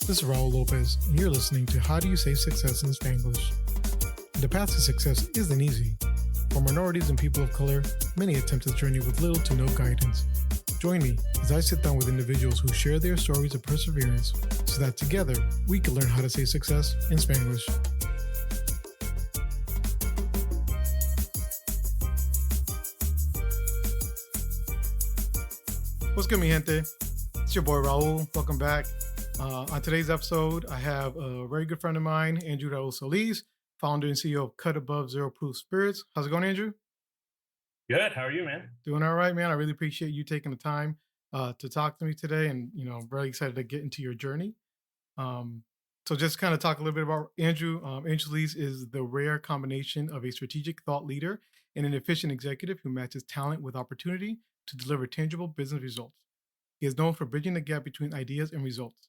This is Raul Lopez, and you're listening to How Do You Say Success in Spanglish? The path to success isn't easy. For minorities and people of color, many attempt this journey with little to no guidance. Join me as I sit down with individuals who share their stories of perseverance so that together we can learn how to say success in Spanglish. What's good, mi gente? It's your boy Raul. Welcome back. On today's episode, I have a very good friend of mine, Andrew Raul Solis, founder and CEO of Cut Above Zero Proof Spirits. How's it going, Andrew? Good. How are you, man? Doing all right, man. I really appreciate you taking the time to talk to me today, and I'm really excited to get into your journey. So just kind of talk a little bit about Andrew. Andrew Solis is the rare combination of a strategic thought leader and an efficient executive who matches talent with opportunity to deliver tangible business results. He is known for bridging the gap between ideas and results.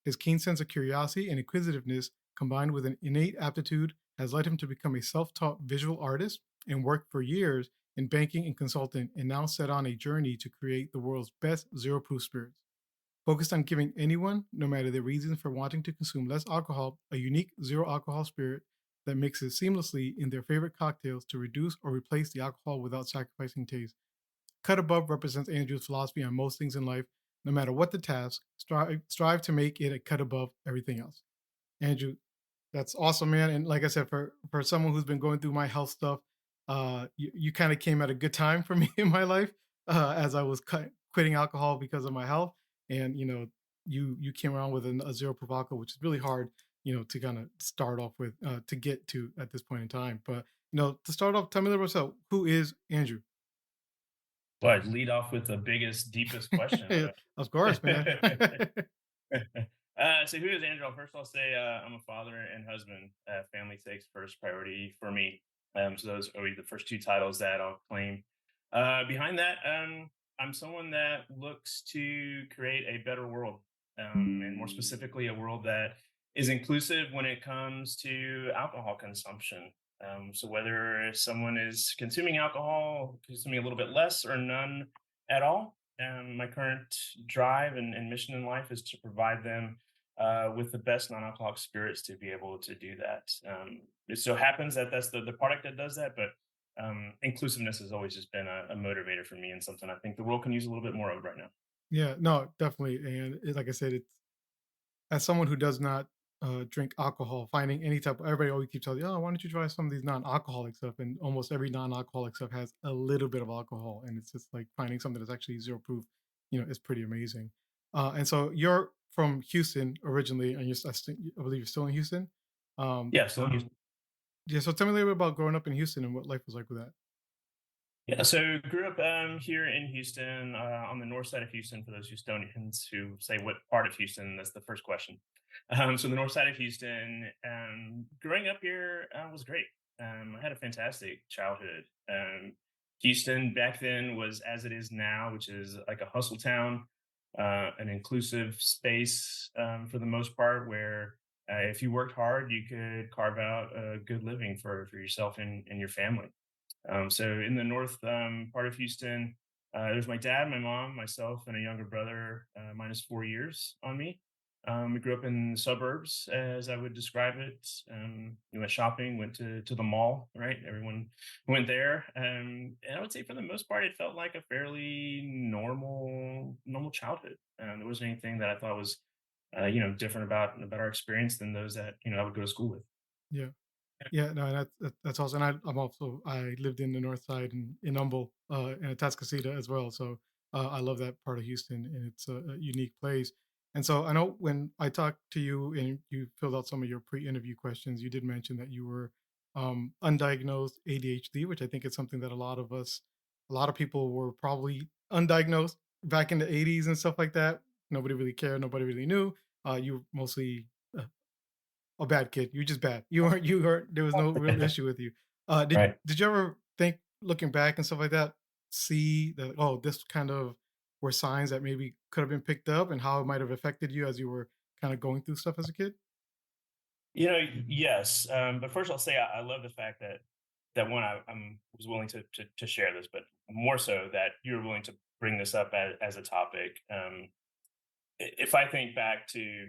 His keen sense of curiosity and inquisitiveness, combined with an innate aptitude, has led him to become a self-taught visual artist and worked for years in banking and consulting, and now set on a journey to create the world's best zero-proof spirits. Focused on giving anyone, no matter their reasons for wanting to consume less alcohol, a unique zero-alcohol spirit that mixes seamlessly in their favorite cocktails to reduce or replace the alcohol without sacrificing taste. Cut Above represents Andrew's philosophy on most things in life. No matter what the task, strive to make it a cut above everything else. Andrew, that's awesome, man. And like I said, for someone who's been going through my health stuff, you kind of came at a good time for me in my life as I was quitting alcohol because of my health. And you came around with a zero proof alcohol, which is really hard, to kind of start off with to get to at this point in time. But to start off, tell me a little bit about who is Andrew? Well, I'd lead off with the biggest, deepest question of Of course, man. it. So who is Andrew? First, I'll say I'm a father and husband. Family takes first priority for me. So those are the first two titles that I'll claim. Behind that, I'm someone that looks to create a better world, and more specifically, a world that is inclusive when it comes to alcohol consumption. So whether someone is consuming alcohol, consuming a little bit less or none at all, my current drive and mission in life is to provide them with the best non-alcoholic spirits to be able to do that. It so happens that that's the product that does that, but inclusiveness has always just been a motivator for me and something I think the world can use a little bit more of right now. Yeah, no, definitely. And like I said, it's as someone who does not drink alcohol, finding any type. Everybody always keeps telling you, "Oh, why don't you try some of these non-alcoholic stuff?" And almost every non-alcoholic stuff has a little bit of alcohol, and it's just like finding something that's actually zero proof. Is pretty amazing. And so you're from Houston originally, and I believe you're still in Houston. Um, Yeah, so yeah. So tell me a little bit about growing up in Houston and what life was like with that. yeah, so grew up here in Houston, on the north side of Houston. For those Houstonians who say what part of Houston, that's the first question. So the north side of Houston. Growing up here was great. I had a fantastic childhood. Houston back then was as it is now, which is like a hustle town, an inclusive space for the most part, where if you worked hard, you could carve out a good living for yourself and your family. So in the north part of Houston, there's my dad, my mom, myself, and a younger brother, minus 4 years on me. We grew up in the suburbs, as I would describe it. We went shopping, went to the mall, right? Everyone went there. And I would say for the most part, it felt like a fairly normal childhood. There wasn't anything that I thought was, different about our experience than those that, I would go to school with. Yeah. Yeah, no, that's awesome. And I lived in the north side in Humble, and Atascocita as well. So I love that part of Houston, and it's a unique place. And so I know when I talked to you and you filled out some of your pre-interview questions, you did mention that you were undiagnosed ADHD, which I think is something that a lot of people were probably undiagnosed back in the '80s and stuff like that. Nobody really cared. Nobody really knew. You mostly uh, a bad kid. You're just bad. You weren't there was no real issue with you. Did Right. did you ever think looking back and stuff like that, see that, oh, this kind of were signs that maybe could have been picked up and how it might have affected you as you were kind of going through stuff as a kid? Yes. But first, I'll say I love the fact that one I'm was willing to share this, but more so that you were willing to bring this up as a topic. If I think back to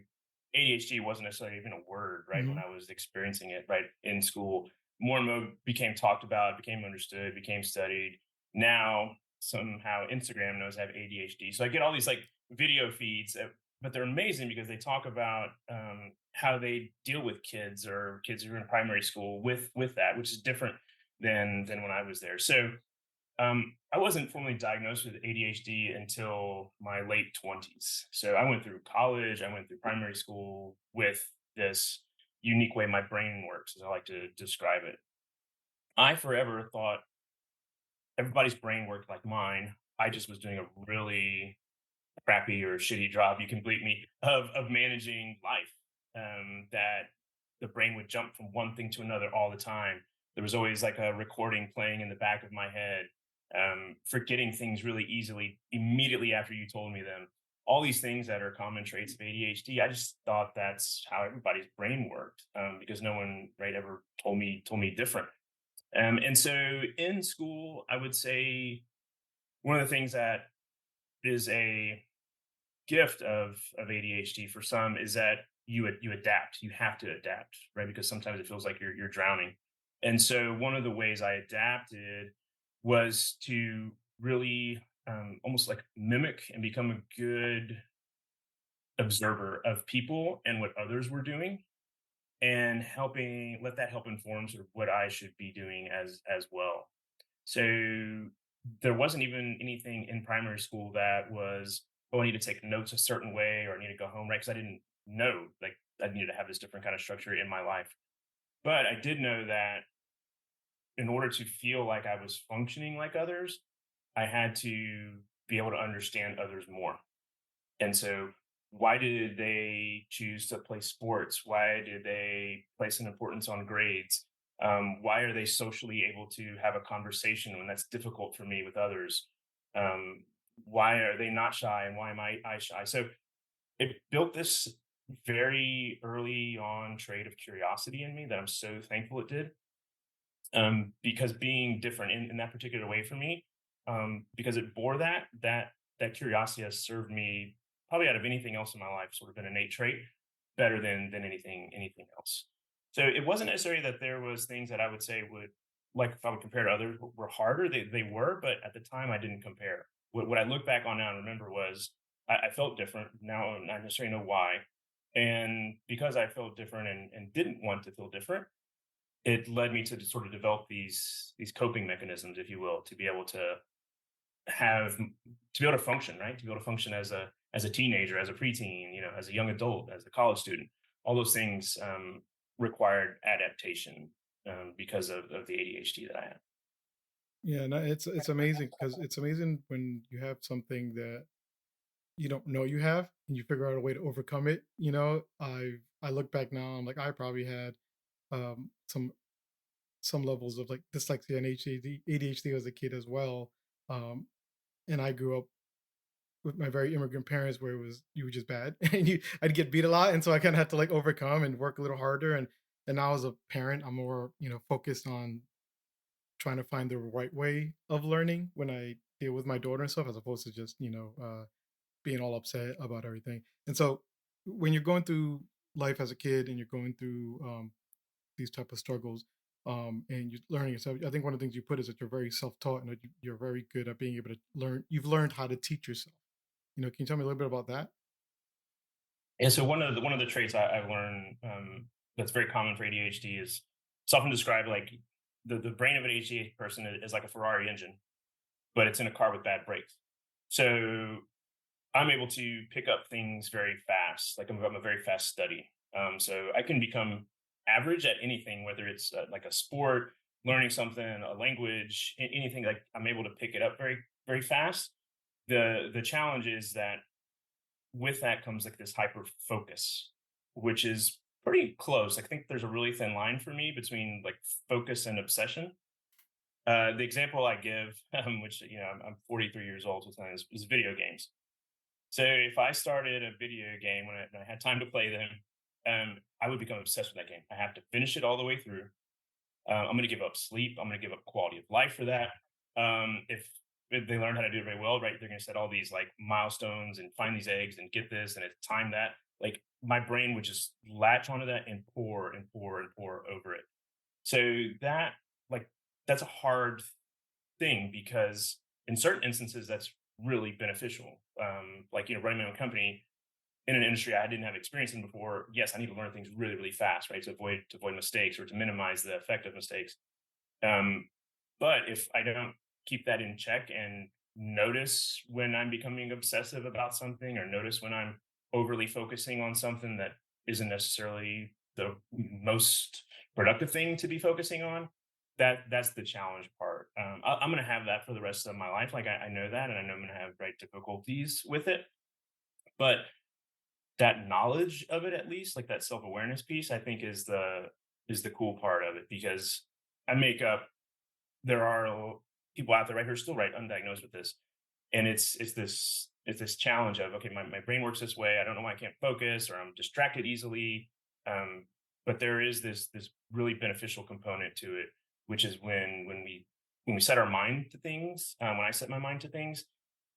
ADHD wasn't necessarily even a word, right? When Hmm. I was experiencing it, right, in school, more and more became talked about, became understood, became studied. Now somehow Instagram knows I have ADHD, so I get all these like video feeds, but they're amazing because they talk about how they deal with kids or kids who are in primary school with that, which is different than when I was there. So I wasn't formally diagnosed with ADHD until my late 20s. So I went through college, I went through primary school with this unique way my brain works, as I like to describe it. I forever thought everybody's brain worked like mine. I just was doing a really crappy or shitty job, you can bleep me, of managing life. That the brain would jump from one thing to another all the time. There was always like a recording playing in the back of my head, forgetting things really easily immediately after you told me them. All these things that are common traits of ADHD, I just thought that's how everybody's brain worked, because no one right ever told me different. And so in school, I would say one of the things that is a gift of ADHD for some is that you adapt. You have to adapt, right? Because sometimes it feels like you're drowning. And so one of the ways I adapted was to really almost like mimic and become a good observer of people and what others were doing, and helping let that help inform sort of what I should be doing as well. So there wasn't even anything in primary school that was, oh, I need to take notes a certain way or I need to go home, right? Because I didn't know like I needed to have this different kind of structure in my life. But I did know that in order to feel like I was functioning like others, I had to be able to understand others more. And so, why did they choose to play sports? Why did they place an importance on grades? Why are they socially able to have a conversation when that's difficult for me with others? Um, why are they not shy and why am I shy? So it built this very early on trait of curiosity in me that I'm so thankful it did, because being different in that particular way for me, because it bore that curiosity has served me probably out of anything else in my life, sort of an innate trait, better than anything else. So it wasn't necessarily that there was things that I would say would, like if I would compare to others, were harder. They were, but at the time I didn't compare. What I look back on now and remember was I felt different. Now I not necessarily know why, and because I felt different and didn't want to feel different, it led me to sort of develop these coping mechanisms, if you will, to be able to have to be able to function, right? To be able to function as a teenager, as a preteen, as a young adult, as a college student. All those things required adaptation, because of the ADHD that I had. Yeah, no, it's amazing because it's amazing when you have something that you don't know you have and you figure out a way to overcome it. I look back now, I'm like I probably had um some some levels of like dyslexia and ADHD as a kid as well. Um and I grew up with my very immigrant parents where it was you were just bad and I'd get beat a lot, and so I kind of had to like overcome and work a little harder. And now as a parent, I'm more focused on trying to find the right way of learning when I deal with my daughter and stuff, as opposed to just being all upset about everything. And so when you're going through life as a kid and you're going through these type of struggles, and you're learning yourself, I think one of the things you put is that you're very self-taught and that you're very good at being able to learn. You've learned how to teach yourself. Can you tell me a little bit about that? And so one of the traits I've learned, that's very common for ADHD is it's often described like the brain of an ADHD person is like a Ferrari engine, but it's in a car with bad brakes. So I'm able to pick up things very fast. Like I'm a very fast study. So I can become average at anything, whether it's like a sport, learning something, a language, anything. Like I'm able to pick it up very fast. The challenge is that with that comes like this hyper focus, which is pretty close. I think there's a really thin line for me between like focus and obsession. The example I give, which I'm 43 years old, so is video games. So if I started a video game when I had time to play them, I would become obsessed with that game. I have to finish it all the way through. I'm going to give up sleep. I'm going to give up quality of life for that. If if they learn how to do it very well, right? They're going to set all these like milestones and find these eggs and get this and time that. Like my brain would just latch onto that and pour and pour and pour over it. So that like that's a hard thing because in certain instances that's really beneficial. Like running my own company in an industry I didn't have experience in before. Yes, I need to learn things really, really fast, right? To avoid mistakes or to minimize the effect of mistakes. Um, but if I don't keep that in check and notice when I'm becoming obsessive about something or notice when I'm overly focusing on something that isn't necessarily the most productive thing to be focusing on, that's the challenge part. I'm going to have that for the rest of my life. Like I know that, and I know I'm going to have great difficulties with it. But that knowledge of it, at least, like that self-awareness piece, I think is the cool part of it because I make up there are people out there right who are still right undiagnosed with this, and it's this challenge of okay, my brain works this way. I don't know why I can't focus or I'm distracted easily. Um, but there is this really beneficial component to it, which is when we set our mind to things. When I set my mind to things,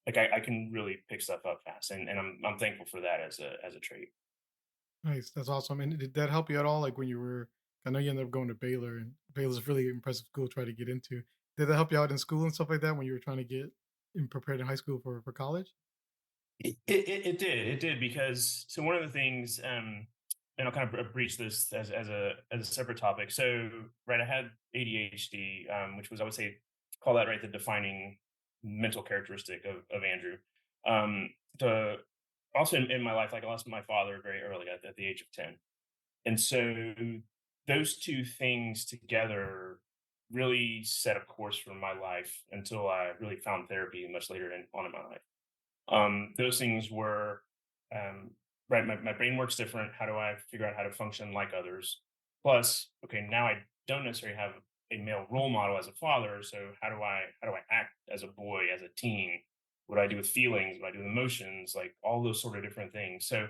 like I can really pick stuff up fast, and I'm thankful for that as a trait. Nice, that's awesome. And did that help you at all? Like when you were, I know you ended up going to Baylor, and Baylor's a really impressive school to try to get into. Did that help you out in school and stuff like that when you were trying to get in prepared in high school for college? It did because so one of the things, and I'll kind of breach this as a separate topic. So right, I had ADHD, which was I would say call that right the defining mental characteristic of Andrew. The also in my life, like I lost my father very early at the age of 10, and so those two things together really set a course for my life until I really found therapy much later on in my life. Those things were right. My brain works different. How do I figure out how to function like others? Plus, okay, now I don't necessarily have a male role model as a father. So how do I act as a boy, as a teen? What do I do with feelings? What do I do with emotions? Like all those sort of different things. So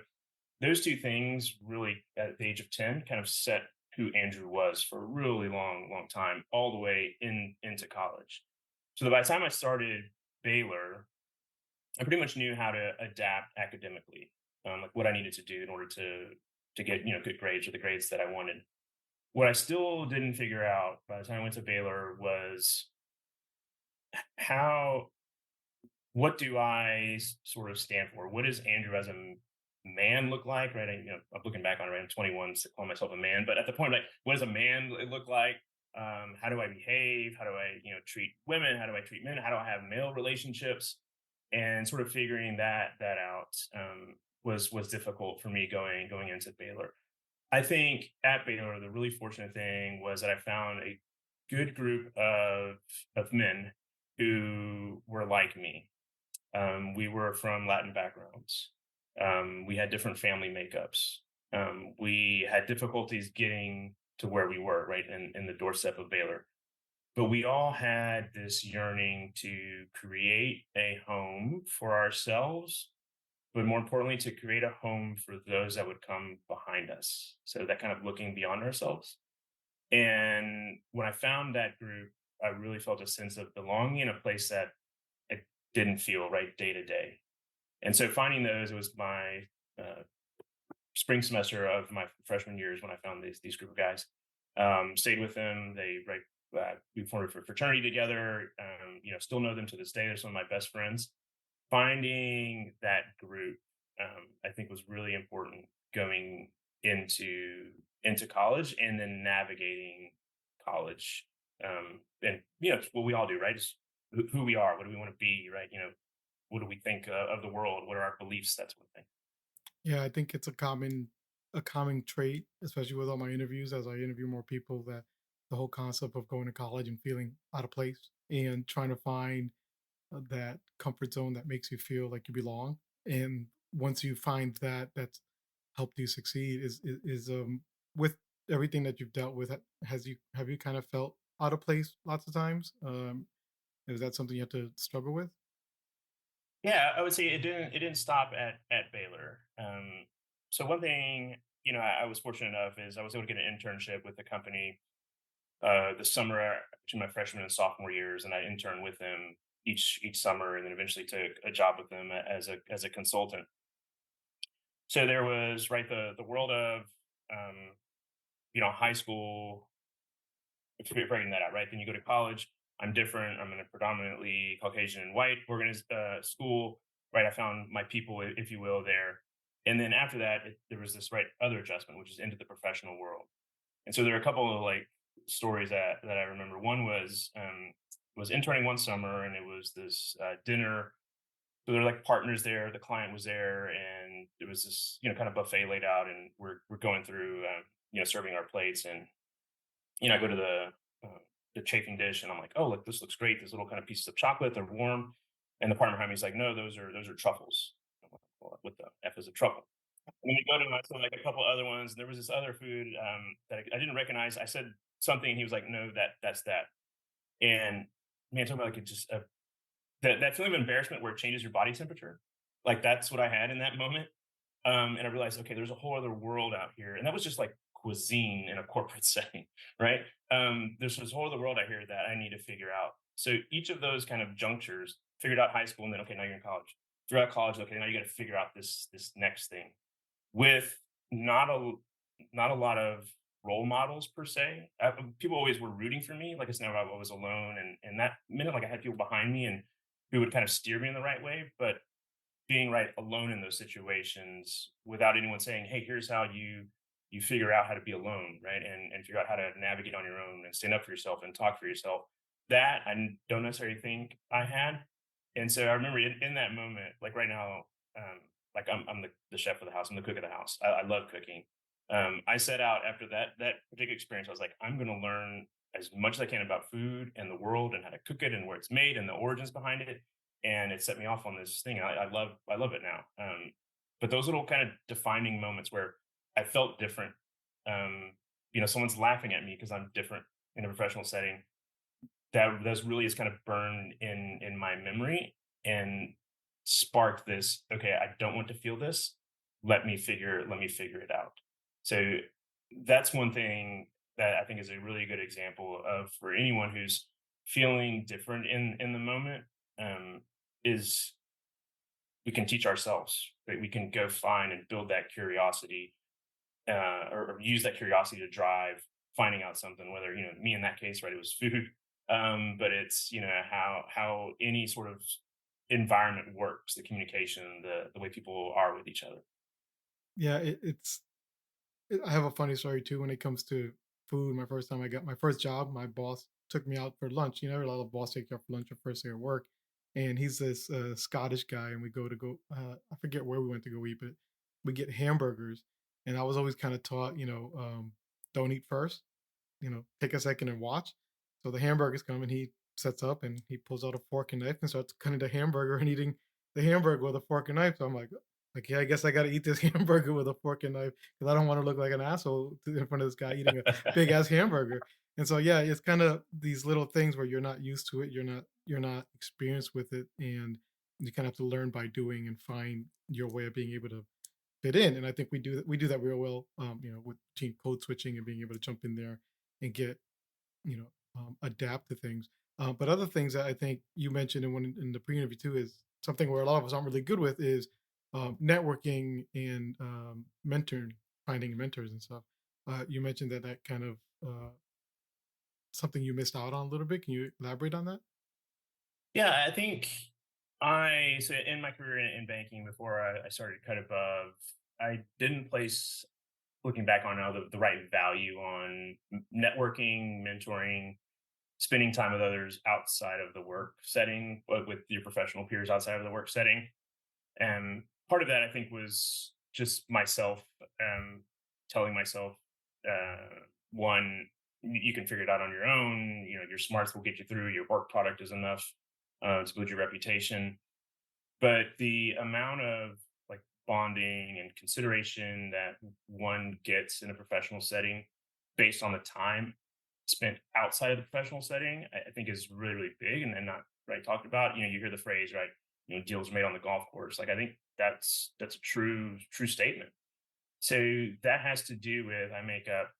those two things really at the age of 10 kind of set who Andrew was for a really long, long time, all the way into college. So that by the time I started Baylor, I pretty much knew how to adapt academically, like what I needed to do in order to get good grades or the grades that I wanted. What I still didn't figure out by the time I went to Baylor was how what do I sort of stand for? What does Andrew as a man look like? Right? I'm looking back on it. Right? I'm 21, so call myself a man, but at the point, like, what does a man look like? How do I behave? How do I, treat women? How do I treat men? How do I have male relationships? And sort of figuring that out was difficult for me going into Baylor. I think at Baylor, the really fortunate thing was that I found a good group of men who were like me. We were from Latin backgrounds. We had different family makeups. We had difficulties getting to where we were, right, in the doorstep of Baylor. But we all had this yearning to create a home for ourselves, but more importantly, to create a home for those that would come behind us. So that kind of looking beyond ourselves. And when I found that group, I really felt a sense of belonging in a place that I didn't feel right day to day. And so finding those was my uh, spring semester of my freshman years when I found these group of guys. Stayed with them. We formed a fraternity together. Still know them to this day. They're some of my best friends. Finding that group, I think, was really important going into college and then navigating college. And it's what we all do, right? Just who we are. What do we want to be, right? What do we think of the world? What are our beliefs? That sort of thing. Yeah, I think it's a common trait, especially with all my interviews as I interview more people, that the whole concept of going to college and feeling out of place and trying to find that comfort zone that makes you feel like you belong. And once you find that, that's helped you succeed. Is with everything that you've dealt with, have you kind of felt out of place lots of times? Is that something you have to struggle with? Yeah, I would say it didn't stop at Baylor. So one thing I was fortunate enough is I was able to get an internship with the company the summer between my freshman and sophomore years, and I interned with them each summer, and then eventually took a job with them as a consultant. So there was right the world of high school, figuring that out, right? Then you go to college. I'm different. I'm in a predominantly Caucasian and white organized school, right? I found my people, if you will, there. And then after that, there was this right other adjustment, which is into the professional world. And so there are a couple of like stories that I remember. One was interning one summer, and it was this dinner. So there were like partners there. The client was there, and it was this kind of buffet laid out, and we're going through serving our plates, and I go to the chafing dish, and I'm like, oh, look, this looks great. These little kind of pieces of chocolate, they're warm. And the partner behind me is like, no, those are truffles. I'm like, well, what the f is a truffle? And then we go to like a couple other ones. And there was this other food that I didn't recognize. I said something, and he was like, no, that's that. And man, talking about like it just that feeling of embarrassment where it changes your body temperature. Like that's what I had in that moment. And I realized, okay, there's a whole other world out here, and that was just like cuisine in a corporate setting, right? There's this whole other world out here that I need to figure out. So each of those kind of junctures, figured out high school, and then okay, now you're in college. Throughout college, okay, now you got to figure out this next thing with not a not a lot of role models per se. People always were rooting for me. Like I said, I was alone, and that minute, like I had people behind me and who would kind of steer me in the right way, but being right alone in those situations without anyone saying, "Hey, here's how you figure out how to be alone," right? And figure out how to navigate on your own and stand up for yourself and talk for yourself. That don't necessarily think I had. And so I remember in that moment, like right now, like I'm the chef of the house, I'm the cook of the house. I love cooking. I set out after that particular experience. I was like, I'm going to learn as much as I can about food and the world and how to cook it and where it's made and the origins behind it, and it set me off on this thing. I love it now. But those little kind of defining moments where I felt different. Someone's laughing at me because I'm different in a professional setting. That's really is kind of burned in my memory and sparked this. Okay, I don't want to feel this. Let me figure it out. So that's one thing that I think is a really good example of for anyone who's feeling different in the moment. Um, is we can teach ourselves, right? We can go find and build that curiosity, or use that curiosity to drive finding out something. Whether me in that case, right, it was food, but it's how any sort of environment works, the communication, the way people are with each other. Yeah, I have a funny story too when it comes to food. My first time I got my first job, my boss took me out for lunch. You know, a lot of boss take you out for lunch your first day at work, and he's this Scottish guy, and we go. I forget where we went to go eat, but we get hamburgers, and I was always kind of taught, don't eat first, take a second and watch. So the hamburgers come and he sets up and he pulls out a fork and knife and starts cutting the hamburger and eating the hamburger with a fork and knife. So I'm like, yeah, I guess I got to eat this hamburger with a fork and knife because I don't want to look like an asshole in front of this guy eating a big ass hamburger. And so yeah, it's kind of these little things where you're not used to it, you're not experienced with it, and you kind of have to learn by doing and find your way of being able to fit in. And I think we do that real well, with team code switching and being able to jump in there and get adapt to things. But other things that I think you mentioned in the pre-interview too is something where a lot of us aren't really good with is networking and mentoring, finding mentors and stuff. You mentioned that kind of something you missed out on a little bit. Can you elaborate on that? Yeah, I think so in my career in banking before I started Cut Above, I didn't place, looking back on now, the right value on networking, mentoring, spending time with others outside of the work setting, but with your professional peers outside of the work setting. And part of that, I think, was just myself, telling myself, one, you can figure it out on your own. Your smarts will get you through. Your work product is enough to build your reputation. But the amount of like bonding and consideration that one gets in a professional setting based on the time spent outside of the professional setting, I think is really, really big and not right talked about. You hear the phrase, right? Deals made on the golf course. Like I think that's a true statement. So that has to do with I make up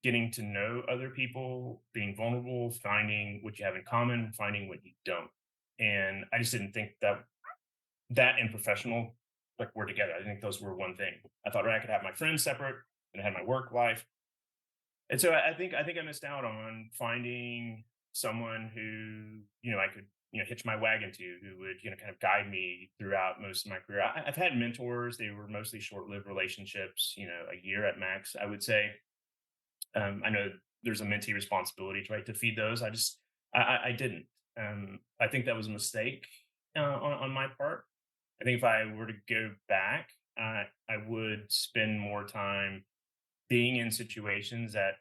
getting to know other people, being vulnerable, finding what you have in common, finding what you don't. and I just didn't think that and professional like were together. I think those were one thing. I thought, right, I could have my friends separate and I had my work life. And so I think I missed out on finding someone who, I could, hitch my wagon to, who would, kind of guide me throughout most of my career. I've had mentors. They were mostly short-lived relationships, a year at max, I would say. I know there's a mentee responsibility, right, to feed those. I didn't. I think that was a mistake on my part. I think if I were to go back, I would spend more time being in situations that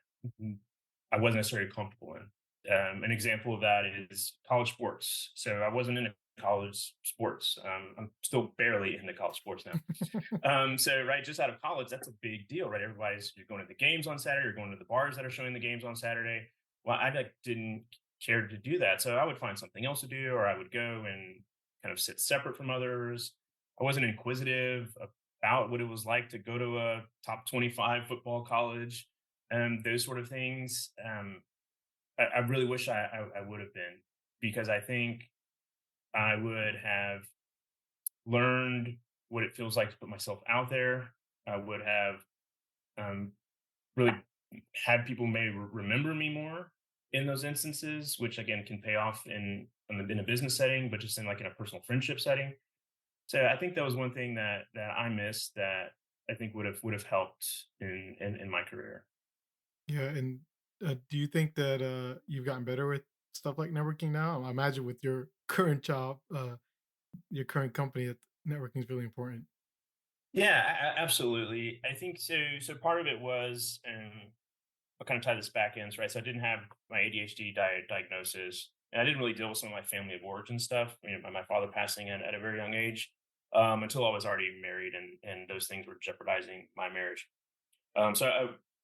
I wasn't necessarily comfortable in. An example of that is college sports. So I wasn't into college sports. I'm still barely into college sports now. So right, just out of college, that's a big deal, right? You're going to the games on Saturday, you're going to the bars that are showing the games on Saturday. Well, I like didn't care to do that, so I would find something else to do, or I would go and kind of sit separate from others. I wasn't inquisitive about what it was like to go to a top 25 football college and those sort of things. I really wish I would have been, because I think I would have learned what it feels like to put myself out there. I would have um, really had people maybe remember me more in those instances, which again can pay off in a business setting, but just in like in a personal friendship setting. So I think that was one thing that I missed that I think would have helped in my career. Yeah, and do you think that you've gotten better with stuff like networking now? I imagine with your current job, your current company, that networking is really important. Yeah, absolutely. I think so. So part of it was, I'll kind of tie this back in, right? So I didn't have my ADHD diagnosis, and I didn't really deal with some of my family of origin stuff. My father passing at a very young age, until I was already married, and those things were jeopardizing my marriage.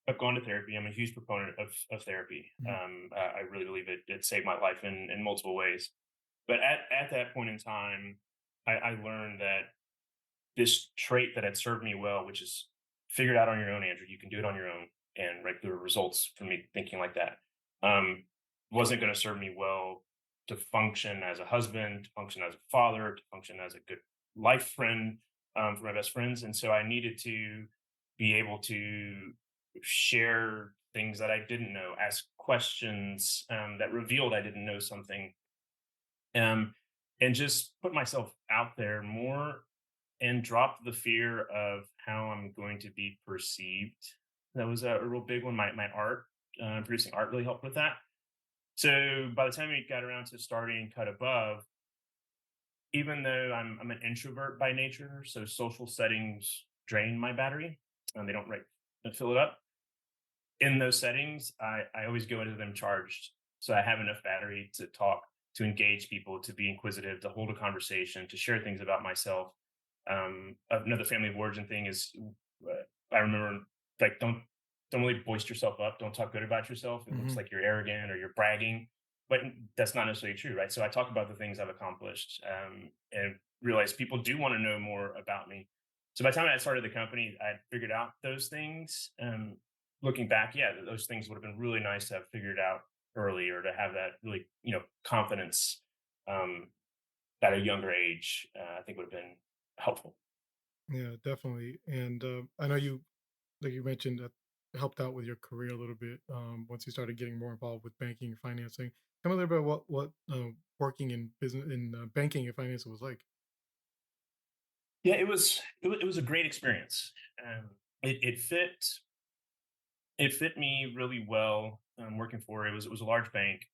I've gone to therapy. I'm a huge proponent of therapy. Mhm. I really believe it saved my life in multiple ways. But at that point in time, I learned that this trait that had served me well, which is figure it out on your own, Andrew. You can do it on your own, and right, there were results from me thinking like that. Um, wasn't going to serve me well to function as a husband, to function as a father, to function as a good life friend for my best friends, and so I needed to be able to share things that I didn't know, ask questions that revealed I didn't know something, um, and just put myself out there more and drop the fear of how I'm going to be perceived. That was a real big one. My art, producing art, really helped with that. So by the time we got around to starting Cut Above, even though I'm an introvert by nature, so social settings drain my battery, and they don't fill it up. In those settings, I always go into them charged, so I have enough battery to talk, to engage people, to be inquisitive, to hold a conversation, to share things about myself. Another family of origin thing is, I remember, like, don't really boist yourself up. Don't talk good about yourself. It looks Mhm. like you're arrogant or you're bragging, but that's not necessarily true, right? So I talk about the things I've accomplished, and realize people do want to know more about me. So by the time I started the company, I figured out those things. Looking back, yeah, those things would have been really nice to have figured out early, or to have that really, confidence um, at a younger age. I think would have been helpful. Yeah, definitely. And I know you, like you mentioned, that helped out with your career a little bit once you started getting more involved with banking and financing. Tell me a little bit about what working in business in banking and finance was like. Yeah, it was a great experience. It fit me really well. Working for it was a large bank,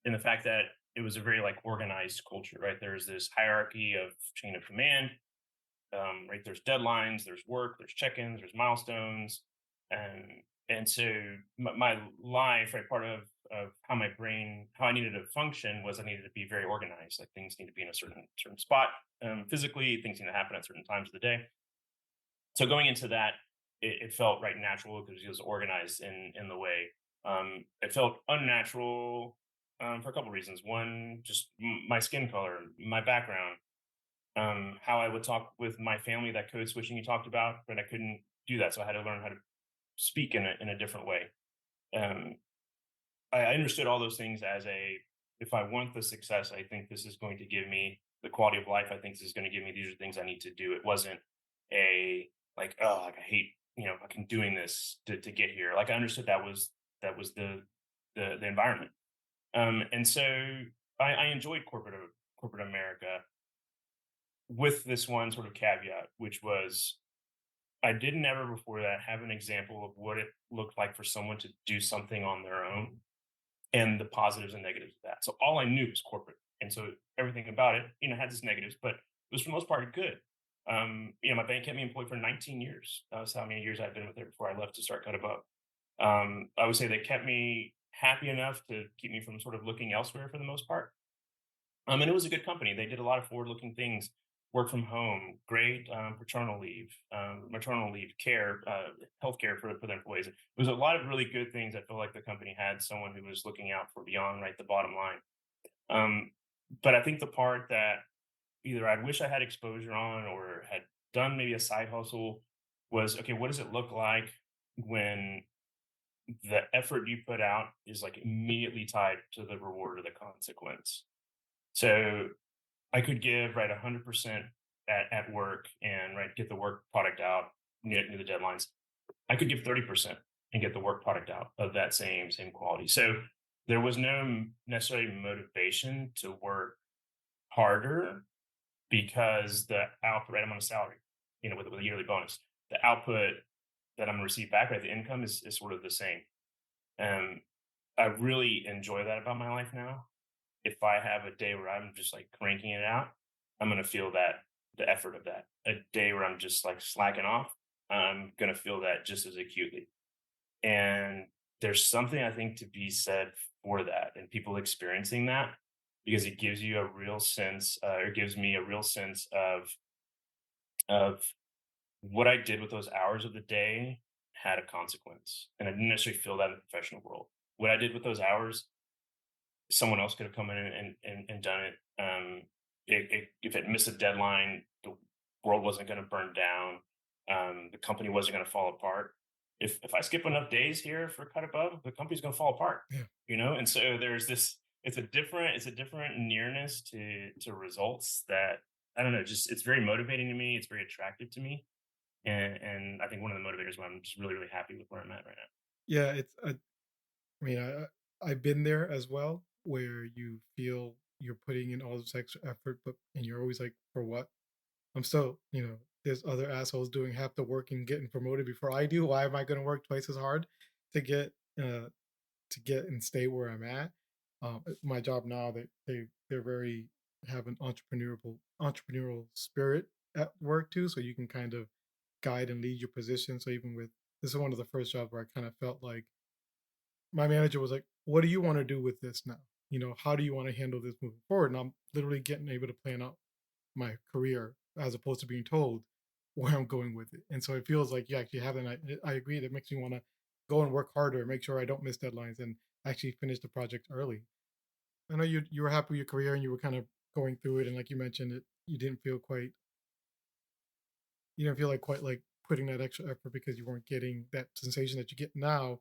in the fact that it was a very like organized culture. Right, there's this hierarchy of chain of command. Right, there's deadlines, there's work, there's check-ins, there's milestones, and so my life, right, part of how I needed to function was I needed to be very organized. Like, things need to be in a certain spot, physically. Things need to happen at certain times of the day. So going into that, it felt right, natural, because it was organized in the way. It felt unnatural for a couple reasons. One, just my skin color, my background, how I would talk with my family, that code switching you talked about, but I couldn't do that. So I had to learn how to speak in a different way. Um, I understood all those things as a if I want the success, I think this is going to give me the quality of life. I think this is going to give me these are things I need to do. It wasn't a like, oh, like I hate, like I'm doing this to get here. Like I understood that was the environment. And so I enjoyed corporate America with this one sort of caveat, which was I didn't ever before that have an example of what it looked like for someone to do something on their own and the positives and negatives of that. So all I knew was corporate. And so everything about it, had its negatives, but it was for the most part good. My bank kept me employed for 19 years. That was how many years I'd been with there before I left to start Cut Above. I would say they kept me happy enough to keep me from sort of looking elsewhere for the most part. And it was a good company. They did a lot of forward-looking things, work from home, great paternal leave, maternal leave, care, healthcare for their employees. It was a lot of really good things. I feel like the company had someone who was looking out for beyond right the bottom line. Um, but I think the part that either I'd wish I had exposure on or had done maybe a side hustle was okay. What does it look like when the effort you put out is like immediately tied to the reward or the consequence? So I could give right 100% at work and right get the work product out near the deadlines. I could give 30% and get the work product out of that same quality. So there was no necessarily motivation to work harder because the output, right? I'm on a salary, with a yearly bonus. The output that I'm going to receive back, right? The income is sort of the same. And I really enjoy that about my life now. If I have a day where I'm just like cranking it out, I'm gonna feel that the effort of that. A day where I'm just like slacking off, I'm gonna feel that just as acutely. And there's something I think to be said for that and people experiencing that because it gives you a real sense, or gives me a real sense of what I did with those hours of the day had a consequence. And I didn't necessarily feel that in the professional world. What I did with those hours someone else could have come in and done it. If it missed a deadline, the world wasn't going to burn down. The company wasn't going to fall apart. If I skip enough days here for Cut Above, the company's going to fall apart. Yeah. And so there's this. It's a different nearness to results that I don't know. Just it's very motivating to me. It's very attractive to me, and I think one of the motivators why I'm just really really happy with where I'm at right now. Yeah, I mean, I've been there as well, where you feel you're putting in all this extra effort, but and you're always like, for what? I'm still, there's other assholes doing half the work and getting promoted before I do. Why am I going to work twice as hard to get uh to get and stay where I'm at? My job now, they're very have an entrepreneurial spirit at work too, so you can kind of guide and lead your position. So even with this is one of the first jobs where I kind of felt like my manager was like, "What do you want to do with this now? How do you want to handle this moving forward?" And I'm literally getting able to plan out my career as opposed to being told where I'm going with it. And so it feels like you actually have that. I agree. That makes me want to go and work harder, make sure I don't miss deadlines, and actually finish the project early. I know you were happy with your career and you were kind of going through it, and like you mentioned, it you didn't feel like quite like putting that extra effort because you weren't getting that sensation that you get now.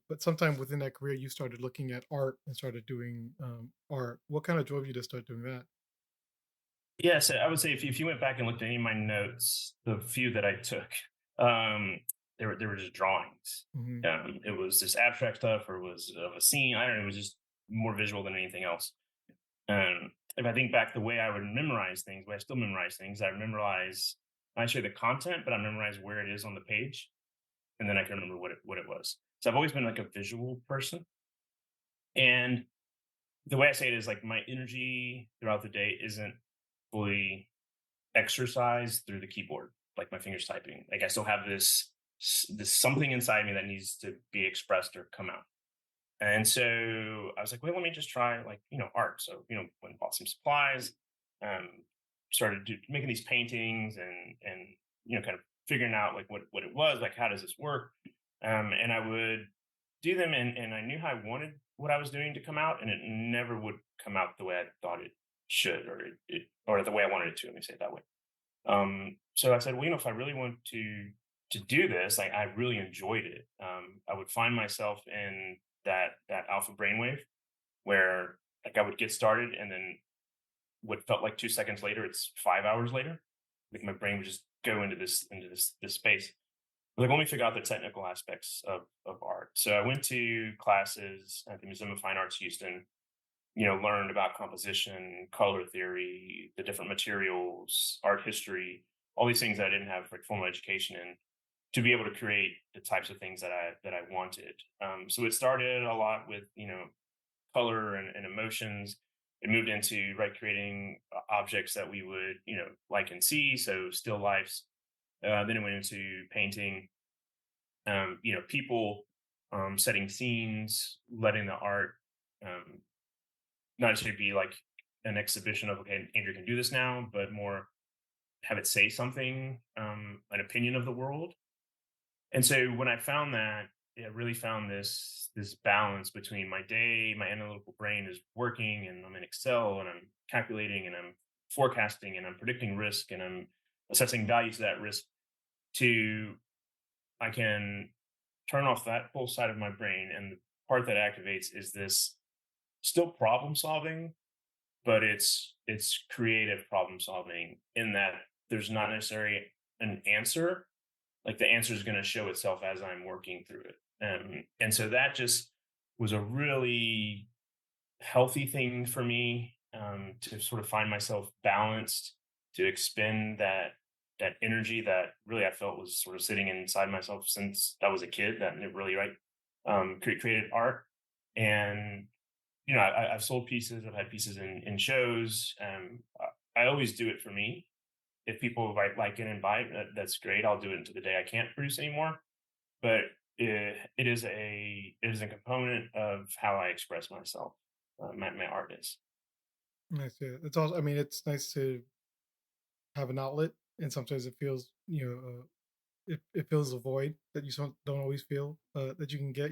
But sometime within that career, you started looking at art and started doing art. What kind of drove you to start doing that? Yeah, so I would say if you went back and looked at any of my notes, the few that I took, um, they were just drawings. Hmm. It was just abstract stuff, or it was of a scene. I don't know. It was just more visual than anything else. If I think back the way I would memorize things, the way I still memorize things, I memorize not necessarily the content, but I memorize where it is on the page, and then I can remember what it was. So I've always been like a visual person, and the way I say it is like my energy throughout the day isn't fully exercise through the keyboard, like my fingers typing. Like I still have this something inside me that needs to be expressed or come out. And so I was like, well, let me just try like art. So went and bought some supplies, um, started making these paintings and kind of figuring out like what it was, like how does this work, and I would do them and I knew how I wanted what I was doing to come out, and it never would come out the way I thought it should or the way I wanted it to. Let me say it that way. So I said, well, if I really want to do this, like I really enjoyed it. I would find myself in that alpha brainwave where like I would get started, and then what felt like 2 seconds later, it's 5 hours later. Like my brain would just go into this space. Like let me figure out the technical aspects of art. So I went to classes at the Museum of Fine Arts Houston. Learned about composition, color theory, the different materials, art history, all these things that I didn't have like formal education in to be able to create the types of things that I wanted. So it started a lot with color and emotions. It moved into right creating objects that we would like and see, so still lifes. Then it went into painting, people, setting scenes, letting the art um, not necessarily be like an exhibition of okay, Andrew can do this now, but more have it say something, an opinion of the world. And so when I found that, I really found this balance between my day, my analytical brain is working, and I'm in Excel, and I'm calculating, and I'm forecasting, and I'm predicting risk, and I'm assessing value to that risk. To I can turn off that whole side of my brain, and the part that activates is this still problem solving, but it's creative problem solving in that there's not necessarily an answer. Like the answer is going to show itself as I'm working through it. And so that just was a really healthy thing for me, to sort of find myself balanced, to expend that energy that really I felt was sort of sitting inside myself since I was a kid. That it really right created art. And I've sold pieces. I've had pieces in shows. I always do it for me. If people like it and buy it, that's great. I'll do it until the day I can't produce anymore. But it is a component of how I express myself. My art is. Nice. Yeah, it's also. I mean, it's nice to have an outlet, and sometimes it feels, it fills a void that you don't always feel that you can get.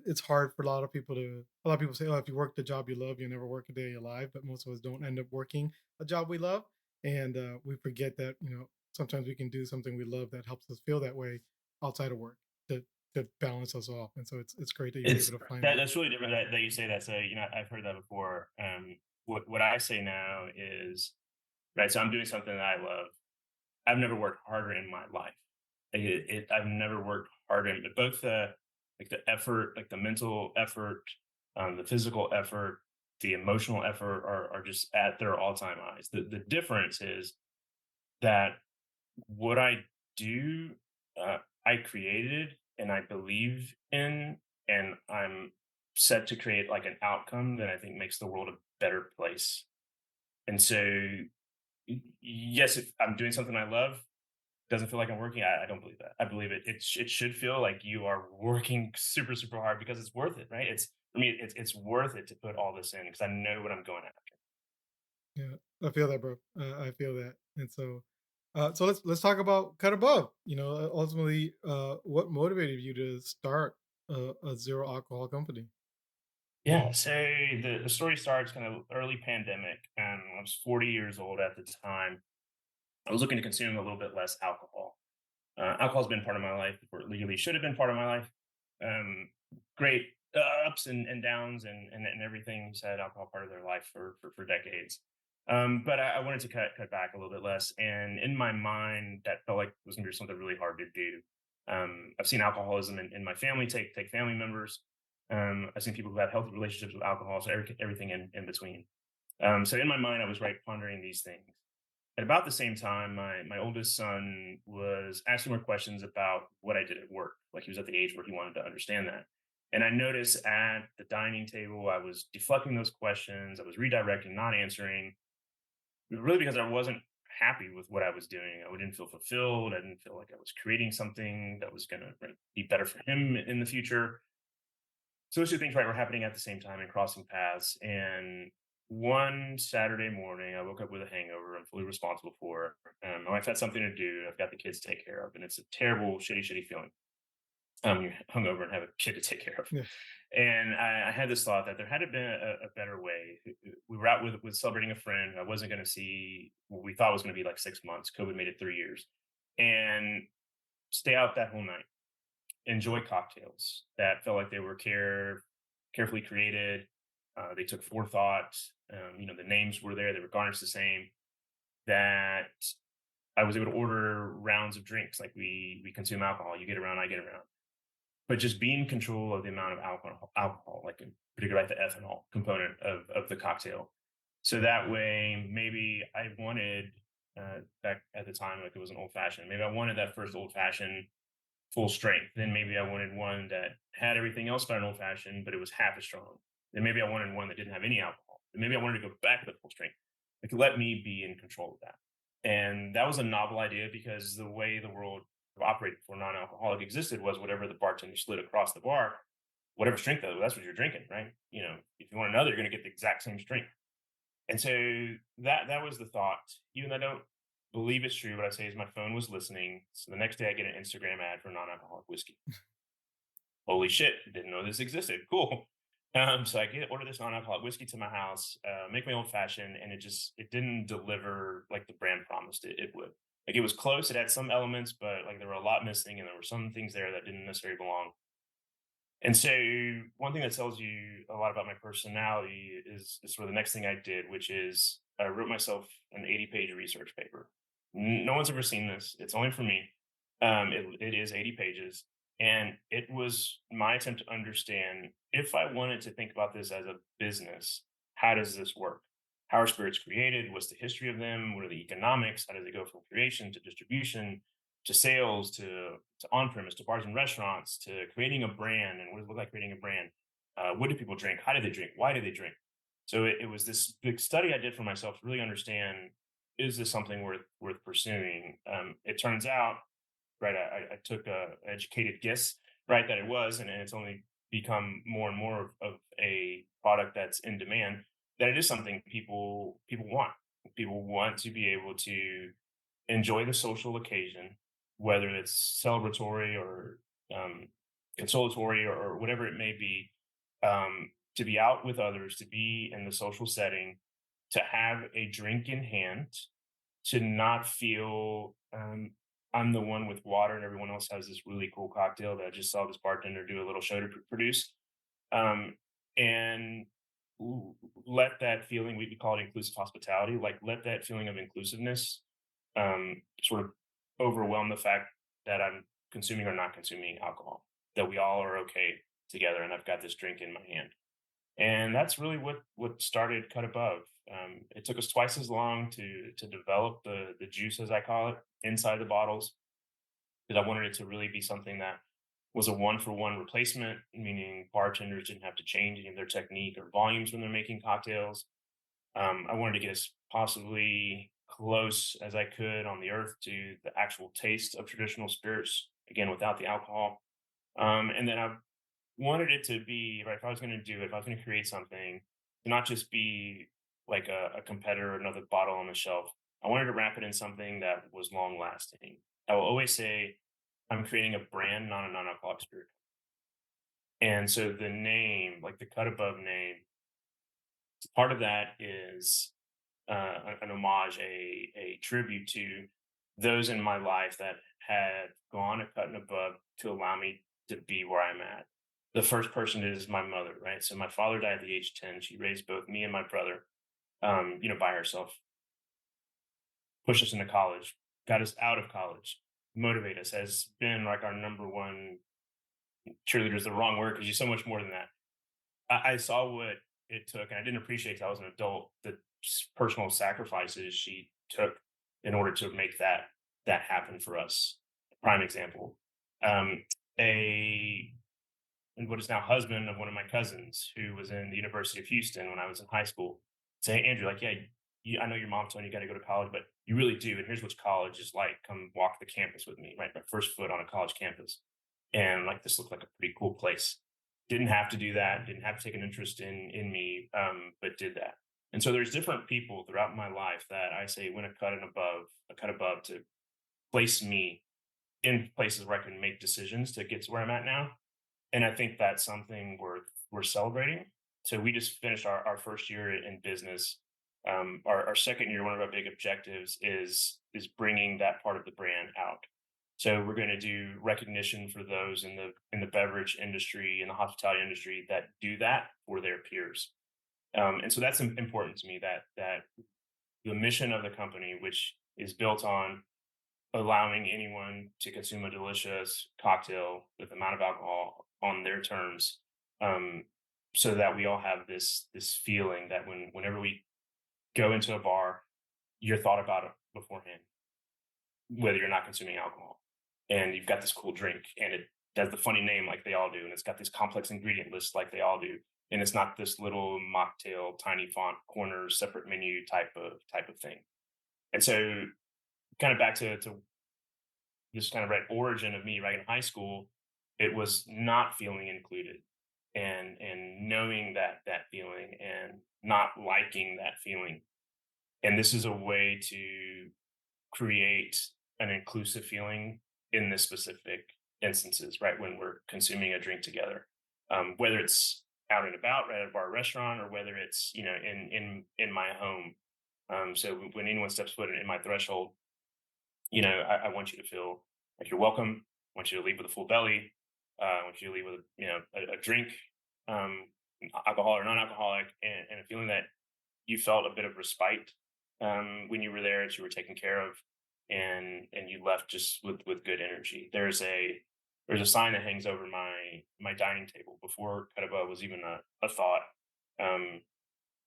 It's hard for a lot of people to. A lot of people say, "Oh, if you work the job you love, you never work a day in your life." But most of us don't end up working a job we love, and we forget that sometimes we can do something we love that helps us feel that way outside of work to to balance us off. And so it's great that you're able It's to find that that. that's really different that you say that. So I've heard that before. What I say now is right. So I'm doing something that I love. I've never worked harder in my life. I've never worked harder in both the effort, like the mental effort, the physical effort, the emotional effort are just at their all time highs. The difference is that what I do, I created and I believe in, and I'm set to create like an outcome that I think makes the world a better place. And so, yes, if I'm doing something I love, doesn't feel like I'm working. I don't believe that. I believe it should feel like you are working super super hard because it's worth it, right? It's for me. It's worth it to put all this in because I know what I'm going after. Yeah, I feel that, bro. I feel that. And so, so let's talk about cut above. Ultimately, what motivated you to start a zero alcohol company? Yeah. So the story starts kind of early pandemic. I was 40 years old at the time. I was looking to consume a little bit less alcohol. Alcohol's been part of my life before it legally should have been part of my life. Um, Great ups and downs and everything who's had alcohol part of their life for decades. But I wanted to cut back a little bit less, and in my mind, that felt like it was going to be something really hard to do. I've seen alcoholism in my family take family members. I've seen people who have healthy relationships with alcohol, so everything in between. So in my mind, I was right pondering these things. At about the same time, my oldest son was asking more questions about what I did at work. Like he was at the age where he wanted to understand that. And I noticed at the dining table, I was deflecting those questions. I was redirecting, not answering, really because I wasn't happy with what I was doing. I didn't feel fulfilled. I didn't feel like I was creating something that was going to be better for him in the future. So those two things, right, were happening at the same time and crossing paths. And one Saturday morning, I woke up with a hangover I'm fully responsible for. My wife had something to do. I've got the kids to take care of. And it's a terrible, shitty feeling. You're hungover and have a kid to take care of. Yeah, And I had this thought that there had to been a better way. We were out with celebrating a friend. I wasn't going to see what we thought was going to be like 6 months. COVID made it 3 years. And stay out that whole night, enjoy cocktails that felt like they were carefully created. They took forethought. The names were there; they were garnished the same. That I was able to order rounds of drinks, like we consume alcohol. You get around, I get around. But just be in control of the amount of alcohol, like in particular, like the ethanol component of the cocktail. So that way, maybe I wanted back at the time, like it was an old fashioned. Maybe I wanted that first old fashioned full strength. Then maybe I wanted one that had everything else but an old fashioned, but it was half as strong. Then maybe I wanted one that didn't have any alcohol. Then maybe I wanted to go back to the full strength. Like let me be in control of that. And that was a novel idea because the way the world operated before non-alcoholic existed was whatever the bartender slid across the bar, whatever strength that was, that's what you're drinking, right? If you want another, you're going to get the exact same strength. And so that was the thought. Even though I don't believe it's true, what I say is my phone was listening. So the next day I get an Instagram ad for non-alcoholic whiskey. Holy shit, didn't know this existed. Cool. So I order this non-alcoholic whiskey to my house, make my old fashioned, and it didn't deliver like the brand promised it would. Like it was close, it had some elements, but like there were a lot missing, and there were some things there that didn't necessarily belong. And so one thing that tells you a lot about my personality is sort of the next thing I did, which is I wrote myself an 80-page research paper. No one's ever seen this. It's only for me. It is 80 pages. And it was my attempt to understand if I wanted to think about this as a business, how does this work? How are spirits created? What's the history of them? What are the economics? How do they go from creation to distribution to sales to on-premise to bars and restaurants to creating a brand, and what does it look like creating a brand? What do people drink? How do they drink? Why do they drink? So it was this big study I did for myself to really understand: is this something worth pursuing? It turns out, right? I took a educated guess, right, that it was, and it's only become more and more of a product that's in demand. That it is something people want. People want to be able to enjoy the social occasion, whether it's celebratory or um, consolatory or whatever it may be, to be out with others, to be in the social setting, to have a drink in hand, to not feel I'm the one with water and everyone else has this really cool cocktail that I just saw this bartender do a little show to produce. Um, and let that feeling, we call it inclusive hospitality, like let that feeling of inclusiveness sort of overwhelm the fact that I'm consuming or not consuming alcohol, that we all are okay together, and I've got this drink in my hand. And that's really what started Cut Above. It took us twice as long to develop the juice, as I call it, inside the bottles, because I wanted it to really be something that was a one for one replacement, meaning bartenders didn't have to change any of their technique or volumes when they're making cocktails. I wanted to get as possibly close as I could on the earth to the actual taste of traditional spirits, again, without the alcohol. And then I wanted it to be, right, if I was going to do it, if I was going to create something, to not just be like a competitor or another bottle on the shelf. I wanted to wrap it in something that was long lasting. I will always say I'm creating a brand, not a non alcoholic spirit. And so the name, like the Cut Above name, part of that is an homage, a tribute to those in my life that had gone a cut and above to allow me to be where I'm at. The first person is my mother, right? So my father died at the age of 10. She raised both me and my brother, by herself, pushed us into college, got us out of college, motivate us, has been like our number one cheerleader is the wrong word because she's so much more than that. I saw what it took, and I didn't appreciate till I was an adult the personal sacrifices she took in order to make that happen for us. Prime example, um, a and what is now husband of one of my cousins who was in the University of Houston when I was in high school. Say, hey, Andrew, like, yeah, I know your mom told you got to go to college, but you really do. And here's what college is like. Come walk the campus with me, right? My first foot on a college campus. And like, this looked like a pretty cool place. Didn't have to do that. Didn't have to take an interest in me, but did that. And so there's different people throughout my life that I say went a cut above to place me in places where I can make decisions to get to where I'm at now. And I think that's something we're celebrating. So we just finished our first year in business. Our second year, one of our big objectives is bringing that part of the brand out. So we're going to do recognition for those in the beverage industry, in the hospitality industry that do that for their peers. And so that's important to me, that the mission of the company, which is built on allowing anyone to consume a delicious cocktail with the amount of alcohol on their terms, um, so that we all have this feeling that whenever we go into a bar, you're thought about it beforehand, whether you're not consuming alcohol, and you've got this cool drink, and it has the funny name like they all do, and it's got this complex ingredient list like they all do, and it's not this little mocktail, tiny font, corner, separate menu type of thing. And so, kind of back to this kind of right origin of me right in high school, it was not feeling included, and knowing that feeling and not liking that feeling. And this is a way to create an inclusive feeling in this specific instances, right? When we're consuming a drink together, whether it's out and about, right, at a bar, or restaurant, or whether it's in my home. So when anyone steps foot in my threshold, I want you to feel like you're welcome. I want you to leave with a full belly. I want you to leave with a drink, um, alcohol or non-alcoholic, and a feeling that you felt a bit of respite when you were there, that you were taken care of, and you left just with good energy. There's a sign that hangs over my dining table before Kadaba was even a thought, um,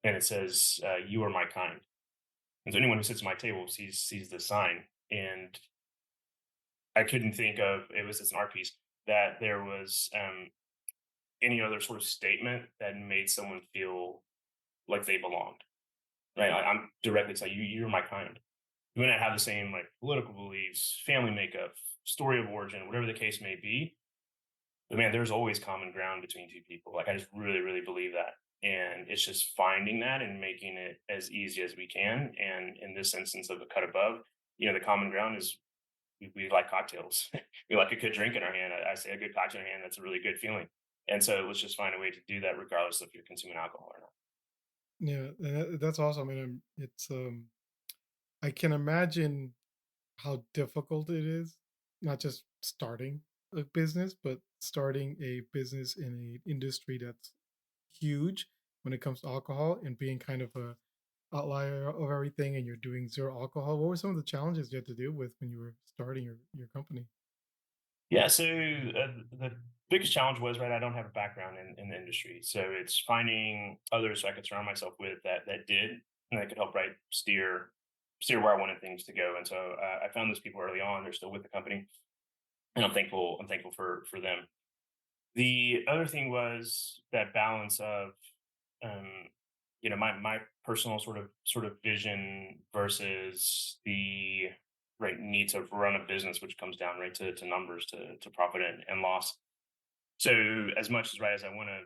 and it says, "You are my kind." And so anyone who sits at my table sees the sign, and I couldn't think of, it was, it's an art piece, that there was any other sort of statement that made someone feel like they belonged. Right? I'm directly saying, you're my kind. We may not have the same like political beliefs, family makeup, story of origin, whatever the case may be. But man, there's always common ground between two people. Like, I just really, really believe that. And it's just finding that and making it as easy as we can. And in this instance of the cut above, the common ground is we like cocktails. We like a good drink in our hand. I say a good cocktail in our hand, that's a really good feeling. And so let's just find a way to do that regardless if you're consuming alcohol or not. Yeah, that's awesome. And I can imagine how difficult it is, not just starting a business, but starting a business in an industry that's huge when it comes to alcohol and being kind of a outlier of everything, and you're doing zero alcohol. What were some of the challenges you had to deal with when you were starting your company? Yeah, so the biggest challenge was, right, I don't have a background in the industry. So it's finding others I could surround myself with that did, and that could help, right, steer where I wanted things to go. And so I found those people early on. They're still with the company, and I'm thankful for them. The other thing was that balance of, um, my personal sort of vision versus the right need to run a business, which comes down right to numbers, to profit and loss. So as much as, right, as I want to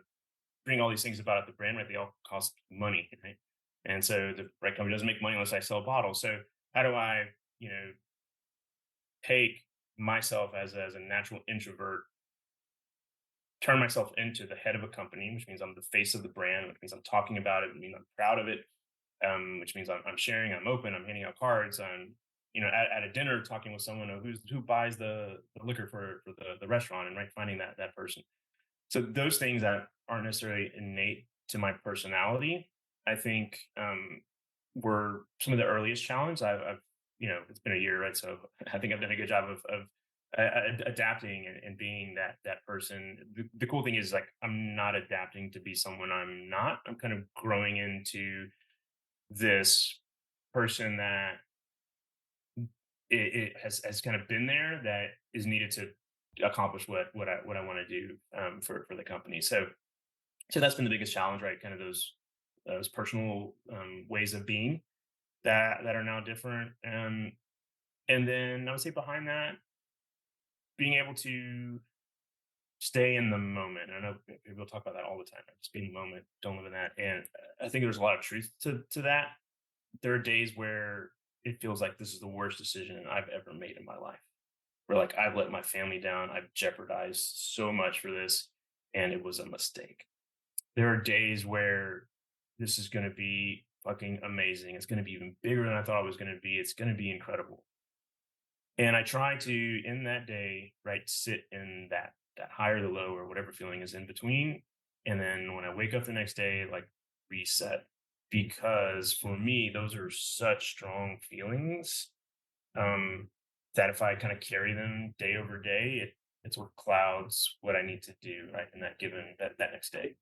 bring all these things about the brand, right, they all cost money, right? And so the right company doesn't make money unless I sell bottles. So how do I, you know, take myself as a natural introvert, turn myself into the head of a company, which means I'm the face of the brand, which means I'm talking about it, which means I'm proud of it, which means I'm sharing, I'm open, I'm handing out cards, I'm at a dinner talking with someone who buys the liquor for the restaurant, and right, finding that person. So those things that aren't necessarily innate to my personality, I think, were some of the earliest challenge. I've it's been a year, right? So I think I've done a good job of adapting and being that person. The cool thing is, like, I'm not adapting to be someone I'm not. I'm kind of growing into this person that it has kind of been there, that is needed to accomplish what I want to do, for the company. So that's been the biggest challenge, right? Kind of those personal, ways of being that are now different. And then I would say behind that, being able to stay in the moment. I know people talk about that all the time, right? Just be in the moment, don't live in that. And I think there's a lot of truth to that. There are days where it feels like this is the worst decision I've ever made in my life. Where, like, I've let my family down, I've jeopardized so much for this, and it was a mistake. There are days where this is going to be fucking amazing. It's going to be even bigger than I thought it was going to be. It's going to be incredible. And I try to, in that day, right, sit in that high or the low or whatever feeling is in between. And then when I wake up the next day, like, reset because for me, those are such strong feelings um, that if I kind of carry them day over day, it sort of clouds what I need to do right in that given that next day.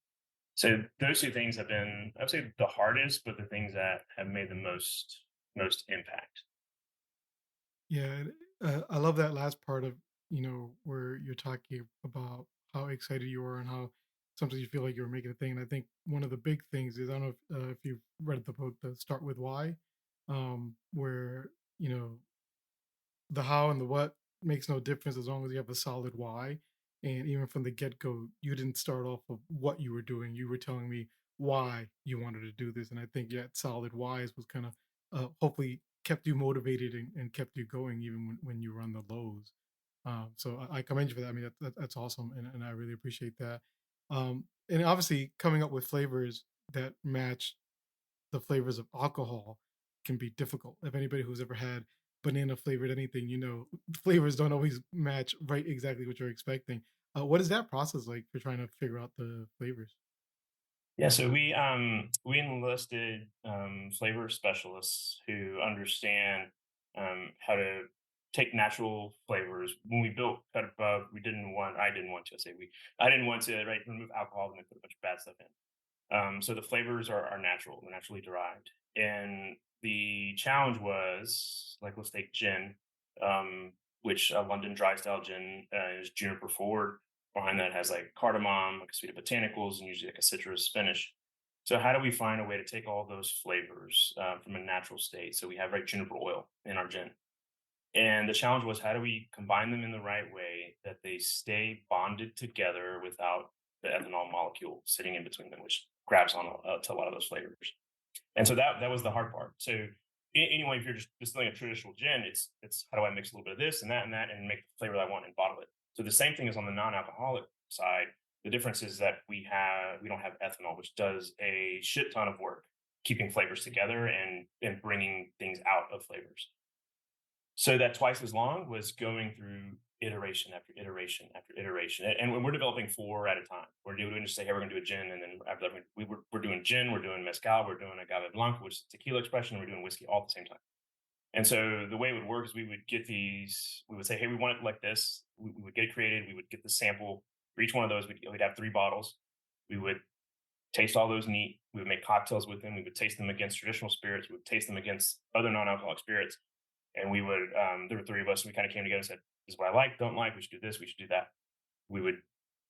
So those two things have been, I would say, the hardest, but the things that have made the most impact. Yeah, and, I love that last part of, where you're talking about how excited you are and how sometimes you feel like you're making a thing. And I think one of the big things is, I don't know if you've read the book, The Start With Why, where, the how and the what makes no difference as long as you have a solid why. And even from the get go, you didn't start off of what you were doing. You were telling me why you wanted to do this. And I think that solid whys was kind of, hopefully kept you motivated and kept you going even when you were on the lows. So I commend you for that. I mean, that's awesome. And I really appreciate that. And obviously, coming up with flavors that match the flavors of alcohol can be difficult. If anybody who's ever had banana flavored anything, flavors don't always match right exactly what you're expecting. What is that process like for trying to figure out the flavors? Yeah, so we enlisted flavor specialists who understand how to take natural flavors. When we built Cut Above, I didn't want to I say we I didn't want to right remove alcohol and then put a bunch of bad stuff in. So the flavors are natural, they're naturally derived. And the challenge was, like, let's take gin, which London dry style gin is juniper forward. Behind that has like cardamom, like a suite of botanicals, and usually like a citrus finish. So how do we find a way to take all those flavors from a natural state? So we have right juniper oil in our gin. And the challenge was how do we combine them in the right way that they stay bonded together without the ethanol molecule sitting in between them, which grabs on to a lot of those flavors. And so that was the hard part. So anyway, if you're just distilling a traditional gin, it's how do I mix a little bit of this and that and make the flavor that I want and bottle it. So the same thing is on the non-alcoholic side. The difference is that we don't have ethanol, which does a shit ton of work keeping flavors together and bringing things out of flavors. So that twice as long was going through iteration after iteration after iteration. And when we're developing four at a time, we didn't just say, hey, we're going to do a gin. And then after that, we're doing gin, we're doing mezcal, we're doing agave blanco, which is tequila expression, and we're doing whiskey all at the same time. And so the way it would work is we would say, hey, we want it like this. We would get it created. We would get the sample for each one of those. We'd have three bottles. We would taste all those neat. We would make cocktails with them. We would taste them against traditional spirits. We would taste them against other non-alcoholic spirits, and we would there were three of us, and we kind of came together and said, this is what I like, don't like, we should do this, we should do that. We would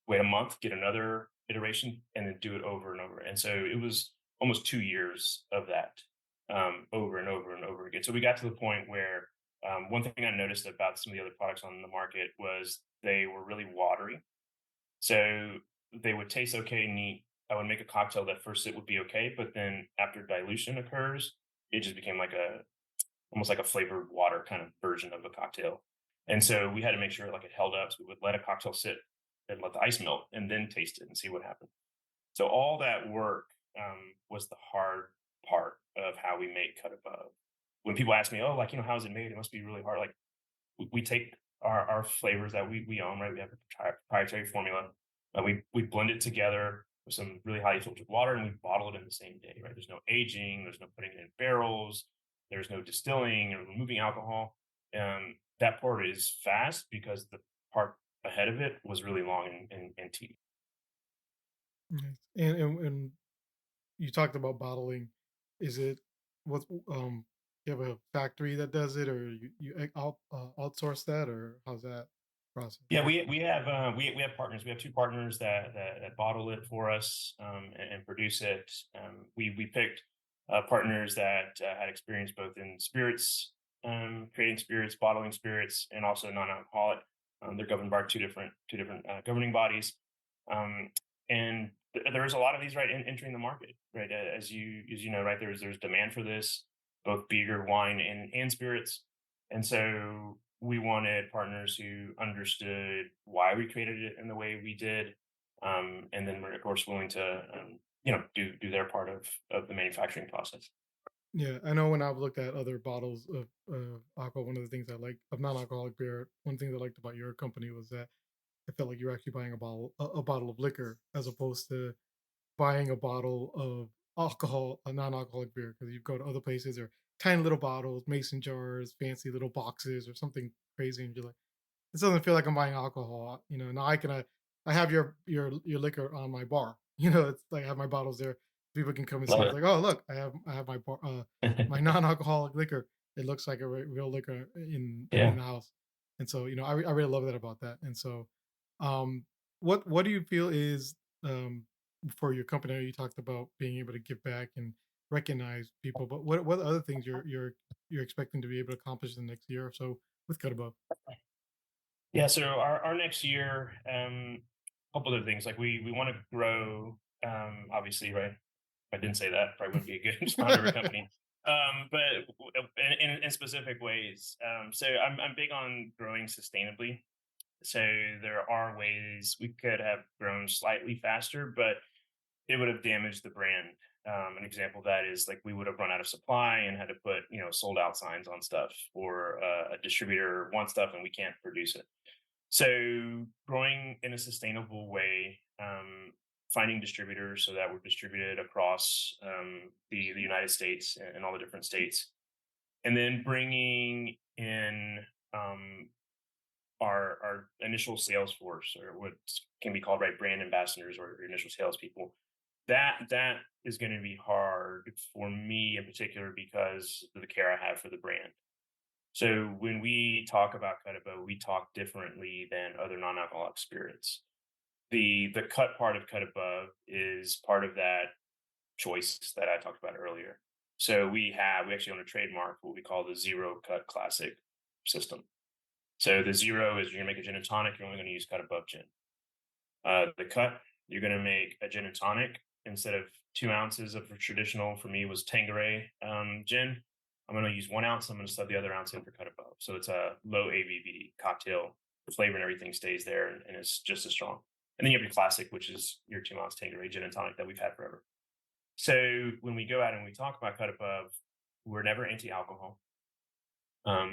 wait a month, get another iteration, and then do it over and over. And so it was almost 2 years of that, over and over and over again. So we got to the point where one thing I noticed about some of the other products on the market was they were really watery. So they would taste okay, neat. I would make a cocktail that first sip would be okay, but then after dilution occurs, it just became like a almost like a flavored water kind of version of a cocktail. And so we had to make sure like it held up. So we would let a cocktail sit and let the ice melt and then taste it and see what happened. So all that work was the hard part of how we make Cut Above. When people ask me, oh, like, how's it made? It must be really hard. Like we take our flavors that we own, right? We have a proprietary formula. We blend it together with some really highly filtered water, and we bottle it in the same day, right? There's no aging, there's no putting it in barrels, there's no distilling or removing alcohol. That part is fast because the part ahead of it was really long and tedious. Nice. And you talked about bottling. Is it what you have a factory that does it, or you outsource that, or how's that process? Yeah, we have partners. We have two partners that bottle it for us and produce it. We picked partners that had experience both in spirits, creating spirits, bottling spirits, and also non-alcoholic. They're governed by two different governing bodies, and there is a lot of these right entering the market. Right, as you know, right, there's demand for this, both beer, wine, and spirits, and so we wanted partners who understood why we created it in the way we did, and then we're of course willing to do their part of the manufacturing process. Yeah, I know when I've looked at other bottles of alcohol, one of the things I like of non-alcoholic beer, one thing I liked about your company was that it felt like you're actually buying a bottle of liquor as opposed to buying a bottle of alcohol, a non-alcoholic beer, because you go to other places or tiny little bottles, mason jars, fancy little boxes, or something crazy, and you're like, this doesn't feel like I'm buying alcohol. Now I have your liquor on my bar. It's like I have my bottles there. People can come and see. It's Love like, oh look, I have my bar, my non-alcoholic liquor. It looks like a real liquor in Yeah. the house, and so I really love that about that. And so, um, what do you feel is um for your company? I know you talked about being able to give back and recognize people, but what other things you're expecting to be able to accomplish in the next year or so with Cut Above? Yeah, so our next year, a couple of things. Like we want to grow, obviously, right? If I didn't say that, probably wouldn't be a good founder of a company. But in specific ways. So I'm big on growing sustainably. So there are ways we could have grown slightly faster, but it would have damaged the brand. An example of that is like we would have run out of supply and had to put sold out signs on stuff, or a distributor wants stuff and we can't produce it. So growing in a sustainable way, finding distributors so that we're distributed across the United States and all the different states, and then bringing in our initial sales force, or what can be called, right, brand ambassadors, or initial salespeople. That is going to be hard for me in particular because of the care I have for the brand. So when we talk about cut above, we talk differently than other non-alcoholic spirits. The cut part of cut above is part of that choice that I talked about earlier. So we actually own a trademark, what we call the zero cut classic system. So the zero is you're gonna make a gin and tonic, you're only gonna use cut above gin. The cut, you're gonna make a gin and tonic instead of 2 ounces of a traditional, for me was Tanqueray gin. I'm gonna use 1 ounce. I'm gonna sub the other ounce in for cut above. So it's a low ABV cocktail. The flavor and everything stays there, and it's just as strong. And then you have your classic, which is your 2 ounce Tanqueray gin and tonic that we've had forever. So when we go out and we talk about cut above, we're never anti-alcohol.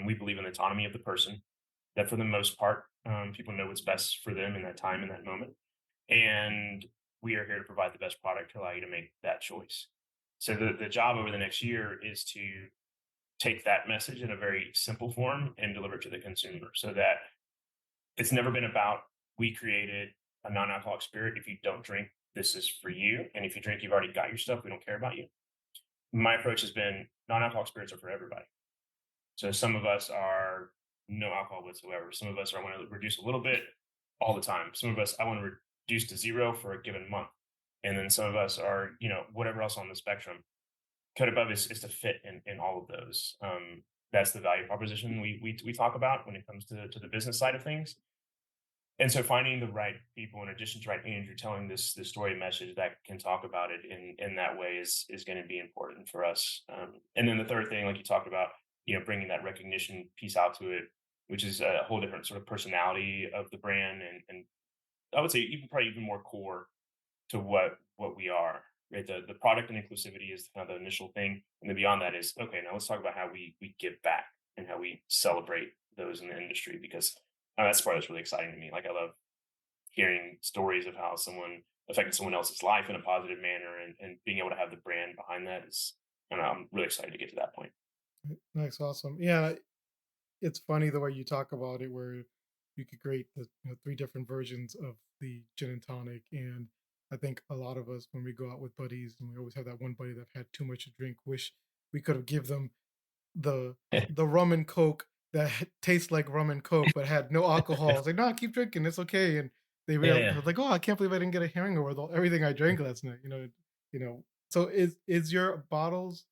We believe in the autonomy of the person. That for the most part, people know what's best for them in that time, in that moment. And we are here to provide the best product to allow you to make that choice. So the job over the next year is to take that message in a very simple form and deliver it to the consumer, so that it's never been about, we created a non-alcoholic spirit. If you don't drink, this is for you. And if you drink, you've already got your stuff. We don't care about you. My approach has been non-alcoholic spirits are for everybody. So some of us are no alcohol whatsoever. Some of us are want to reduce a little bit all the time. Some of us I want to reduce to zero for a given month. And then some of us are, whatever else on the spectrum. Cut above is to fit in all of those. That's the value proposition we talk about when it comes to the business side of things. And so finding the right people, in addition to, right, Andrew, telling this story message that can talk about it in that way is going to be important for us. And then the third thing, like you talked about, bringing that recognition piece out to it, which is a whole different sort of personality of the brand, and I would say probably even more core to what we are. Right, the product and inclusivity is kind of the initial thing, and then beyond that is, okay, now let's talk about how we give back and how we celebrate those in the industry, because that's the part that's really exciting to me. Like, I love hearing stories of how someone affected someone else's life in a positive manner, and being able to have the brand behind that is, I don't know, I'm really excited to get to that point. Nice, awesome. Yeah, it's funny the way you talk about it, where you could create the three different versions of the gin and tonic. And I think a lot of us, when we go out with buddies, and we always have that one buddy that had too much to drink, wish we could have give them the the rum and coke that tastes like rum and coke but had no alcohol. It's like, no, keep drinking, it's okay. And they're Yeah. like, oh, I can't believe I didn't get a hangover with everything I drank last night. So is your bottles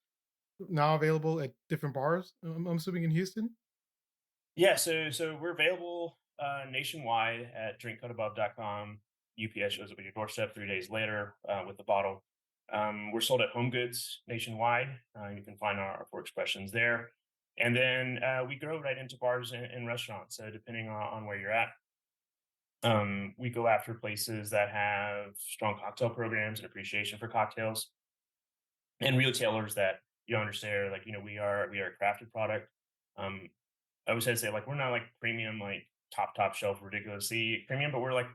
now available at different bars? I'm assuming in Houston. Yeah, so we're available nationwide at drinkcodeabove.com. UPS shows up at your doorstep 3 days later with the bottle. We're sold at Home Goods nationwide. You can find our four expressions there. And then we grow right into bars and restaurants. So depending on where you're at, we go after places that have strong cocktail programs and appreciation for cocktails, and retailers that understand, like, we are a crafted product. Um, I always had to say, like, we're not like premium, like top shelf, ridiculously premium, but we're like,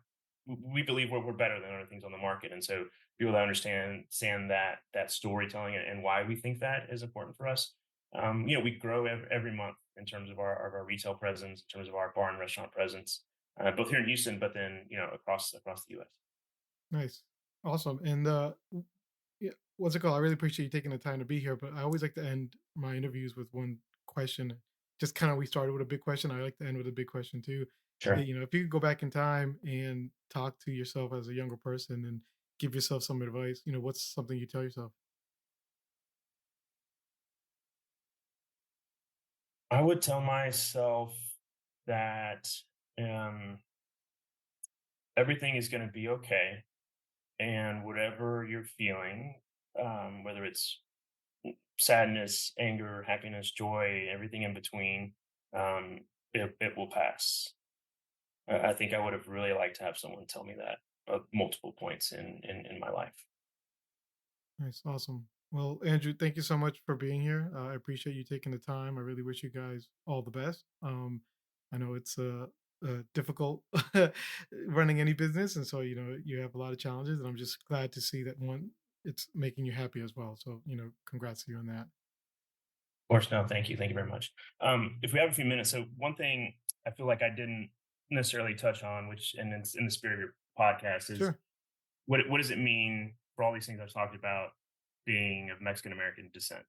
we believe we're better than other things on the market. And so people that understand that storytelling and why we think that is important for us. We grow every month in terms of our retail presence, in terms of our bar and restaurant presence, both here in Houston, but then across the U.S. Nice. Awesome. And yeah, what's it called? I really appreciate you taking the time to be here, but I always like to end my interviews with one question. Just kind of we started with a big question. I like to end with a big question too. Sure. If you could go back in time and talk to yourself as a younger person and give yourself some advice, what's something you tell yourself? I would tell myself that um, everything is going to be okay, and whatever you're feeling, whether it's sadness, anger, happiness, joy, everything in between, it will pass. I think I would have really liked to have someone tell me that at multiple points in my life. Nice. Awesome. Well, Andrew, thank you so much for being here. I appreciate you taking the time. I really wish you guys all the best. I know it's difficult running any business, and so you have a lot of challenges. And I'm just glad to see that one it's making you happy as well. So congrats to you on that. Of course, no, thank you very much. If we have a few minutes, so one thing I feel like I didn't necessarily touch on, which and it's in the spirit of your podcast, is Sure. what does it mean for all these things I've talked about being of Mexican American descent?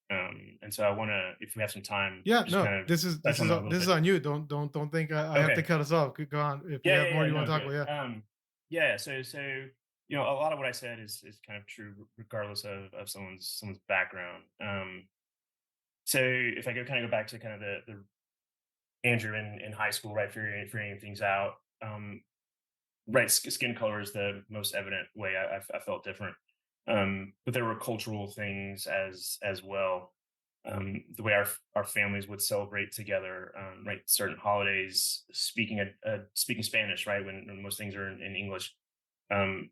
And so I want to, if we have some time, Yeah. just No. kind of This is touch this on is that a little this is bit. on you. Don't think I have to Okay. cut us off. Go on. If you have more you want No, to talk good. about, yeah. Yeah. So a lot of what I said is kind of true regardless of someone's background. So if I kind of go back to kind of the Andrew in high school, right, figuring things out. Right, skin color is the most evident way I felt different. But there were cultural things as well. The way our families would celebrate together, right? Certain holidays, speaking Spanish, right? When most things are in English. Um,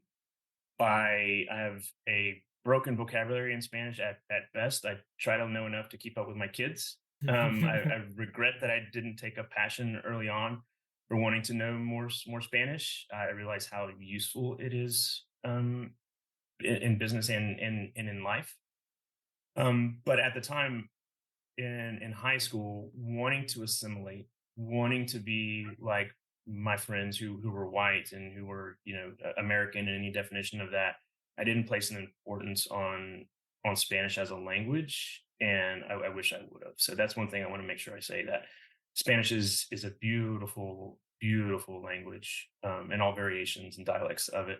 I have a broken vocabulary in Spanish at best. I try to know enough to keep up with my kids. I regret that I didn't take a passion early on for wanting to know more Spanish. I realize how useful it is in business and in life. But at the time, in high school, wanting to assimilate, wanting to be like my friends who were white and who were American in any definition of that. I didn't place an importance on Spanish as a language, and I wish I would have. So that's one thing I want to make sure I say, that Spanish is a beautiful language, and all variations and dialects of it.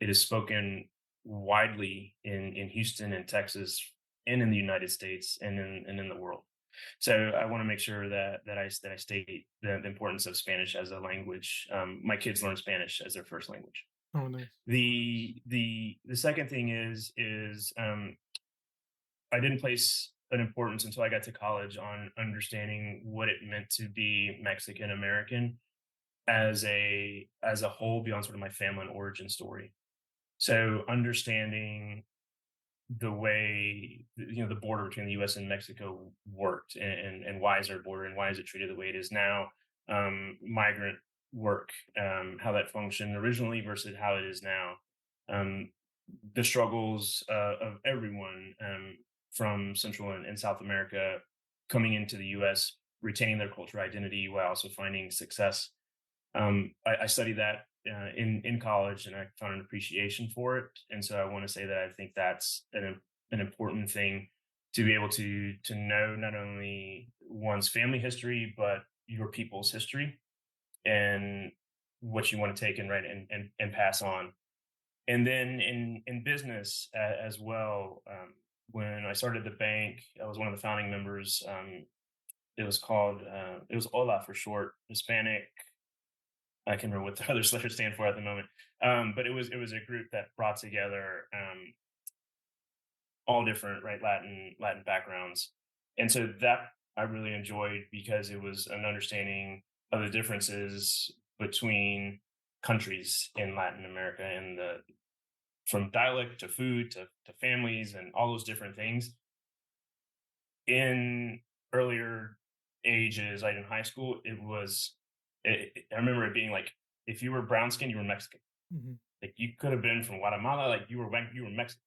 It is spoken widely in Houston and Texas and in the United States and in the world. So I want to make sure that I state the importance of Spanish as a language. My kids learn Spanish as their first language. Oh, nice. The second thing is I didn't place an importance until I got to college on understanding what it meant to be Mexican American as a whole beyond sort of my family and origin story. So understanding the way the border between the U.S. and Mexico worked, and why is there a border and why is it treated the way it is now? Migrant work, how that functioned originally versus how it is now. Um, the struggles of everyone from Central and South America coming into the U.S., retaining their cultural identity while also finding success. I studied that in college, and I found an appreciation for it. And so I want to say that I think that's an important thing to be able to know not only one's family history but your people's history and what you want to take and right and pass on. And then in business as well. When I started the bank, I was one of the founding members. It was Hola for short, Hispanic. I can remember what the other letters stand for at the moment. But it was a group that brought together all different, right, Latin backgrounds, and so that I really enjoyed because it was an understanding of the differences between countries in Latin America, and the from dialect to food to families and all those different things. In earlier ages, like in high school, I remember it being like, if you were brown skinned, you were Mexican. Mhm. Like you could have been from Guatemala, like you were Mexican.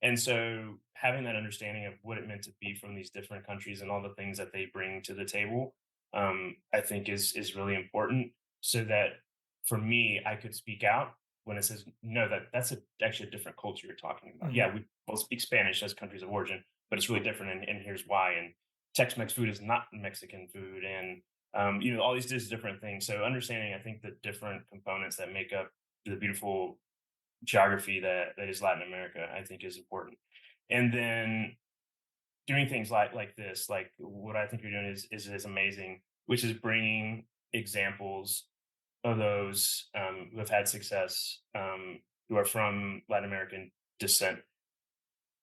And so having that understanding of what it meant to be from these different countries and all the things that they bring to the table, I think is really important. So that for me, I could speak out when it says, no, actually a different culture you're talking about. Mhm. Yeah, we both speak Spanish as countries of origin, but it's really different, and here's why. And Tex-Mex food is not Mexican food, and all these different things. So understanding, I think, the different components that make up the beautiful geography that is Latin America, I think, is important. And then doing things like this, like what I think you're doing is amazing, which is bringing examples of those who have had success, who are from Latin American descent,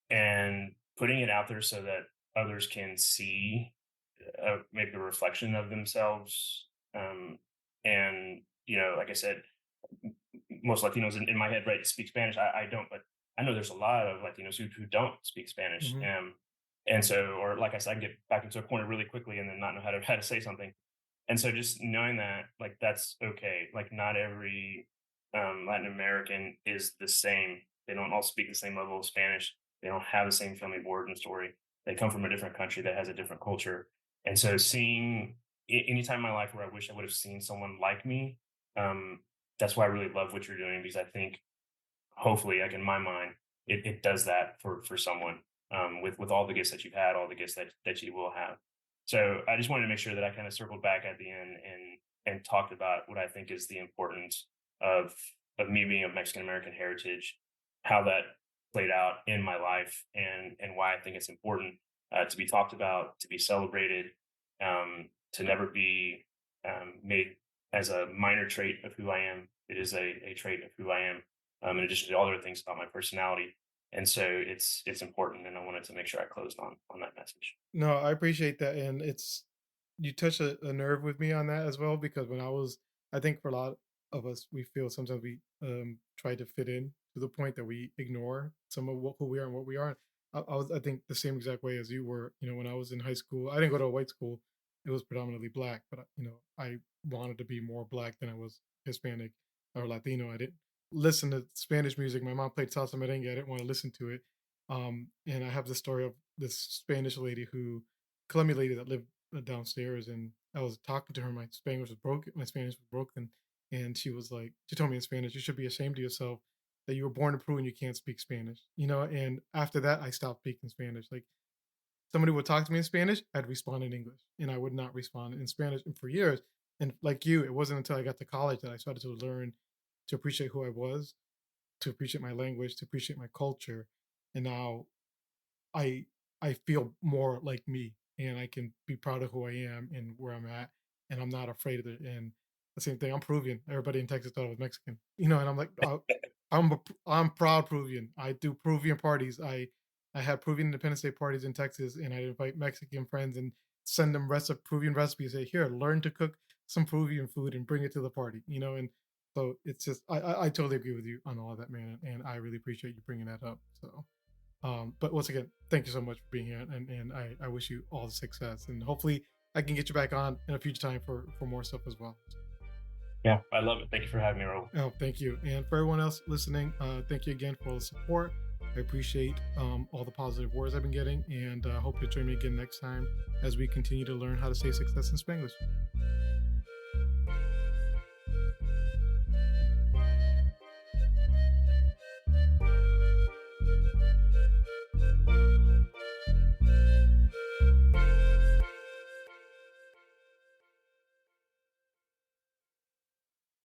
and putting it out there so that others can see maybe a reflection of themselves. And like I said, most Latinos in my head, right, speak Spanish. I don't, but I know there's a lot of Latinos who don't speak Spanish. Mhm. And so, or like I said, I can get back into a corner really quickly and then not know how to say something. And so just knowing that, like, that's okay. Like, not every Latin American is the same. They don't all speak the same level of Spanish. They don't have the same family of origin story. They come from a different country that has a different culture. And so seeing any time in my life where I wish I would have seen someone like me, um, that's why I really love what you're doing, because I think hopefully, like in my mind, it does that for someone, with all the gifts that you've had, all the gifts that you will have. So I just wanted to make sure that I kind of circled back at the end and talked about what I think is the importance of me being of Mexican American heritage, how that played out in my life, and why I think it's important to be talked about, to be celebrated, to never be made as a minor trait of who I am. It is a trait of who I am, in addition to all other things about my personality. And so it's important, and I wanted to make sure I closed on that message. No, I appreciate that, and it's you touch a nerve with me on that as well because when I think for a lot of us, we feel sometimes we try to fit in to the point that we ignore some of who we are and what we are. I think the same exact way as you were. When I was in high school, I didn't go to a white school; it was predominantly black. But I wanted to be more black than I was Hispanic or Latino. I didn't listen to Spanish music. My mom played salsa merengue. I didn't want to listen to it. And I have the story of this Spanish lady Colombian lady that lived downstairs, and I was talking to her. My Spanish was broken. My Spanish was broken, and she told me in Spanish, "You should be ashamed of yourself that you were born in Peru and you can't speak Spanish." And after that, I stopped speaking Spanish. Like somebody would talk to me in Spanish, I'd respond in English, and I would not respond in Spanish. And for years, and like you, it wasn't until I got to college that I started to learn to appreciate who I was, to appreciate my language, to appreciate my culture, and now I I feel more like me, and I can be proud of who I am and where I'm at, and I'm not afraid of it. And the same thing, I'm Peruvian. Everybody in Texas thought I was Mexican, and I'm like, I'm proud Peruvian. I do Peruvian parties. I had Peruvian Independence Day parties in Texas, and I invite Mexican friends and send them Peruvian recipes. Say, here, learn to cook some Peruvian food and bring it to the party. And so it's just I totally agree with you on all of that, man, and I really appreciate you bringing that up. So. But once again, thank you so much for being here, and I wish you all the success, and hopefully I can get you back on in a future time for more stuff as well. Yeah, I love it. Thank you for having me, Raul. Oh, thank you, and for everyone else listening, thank you again for all the support. I appreciate all the positive words I've been getting, and hope you join me again next time as we continue to learn how to say success in Spanglish.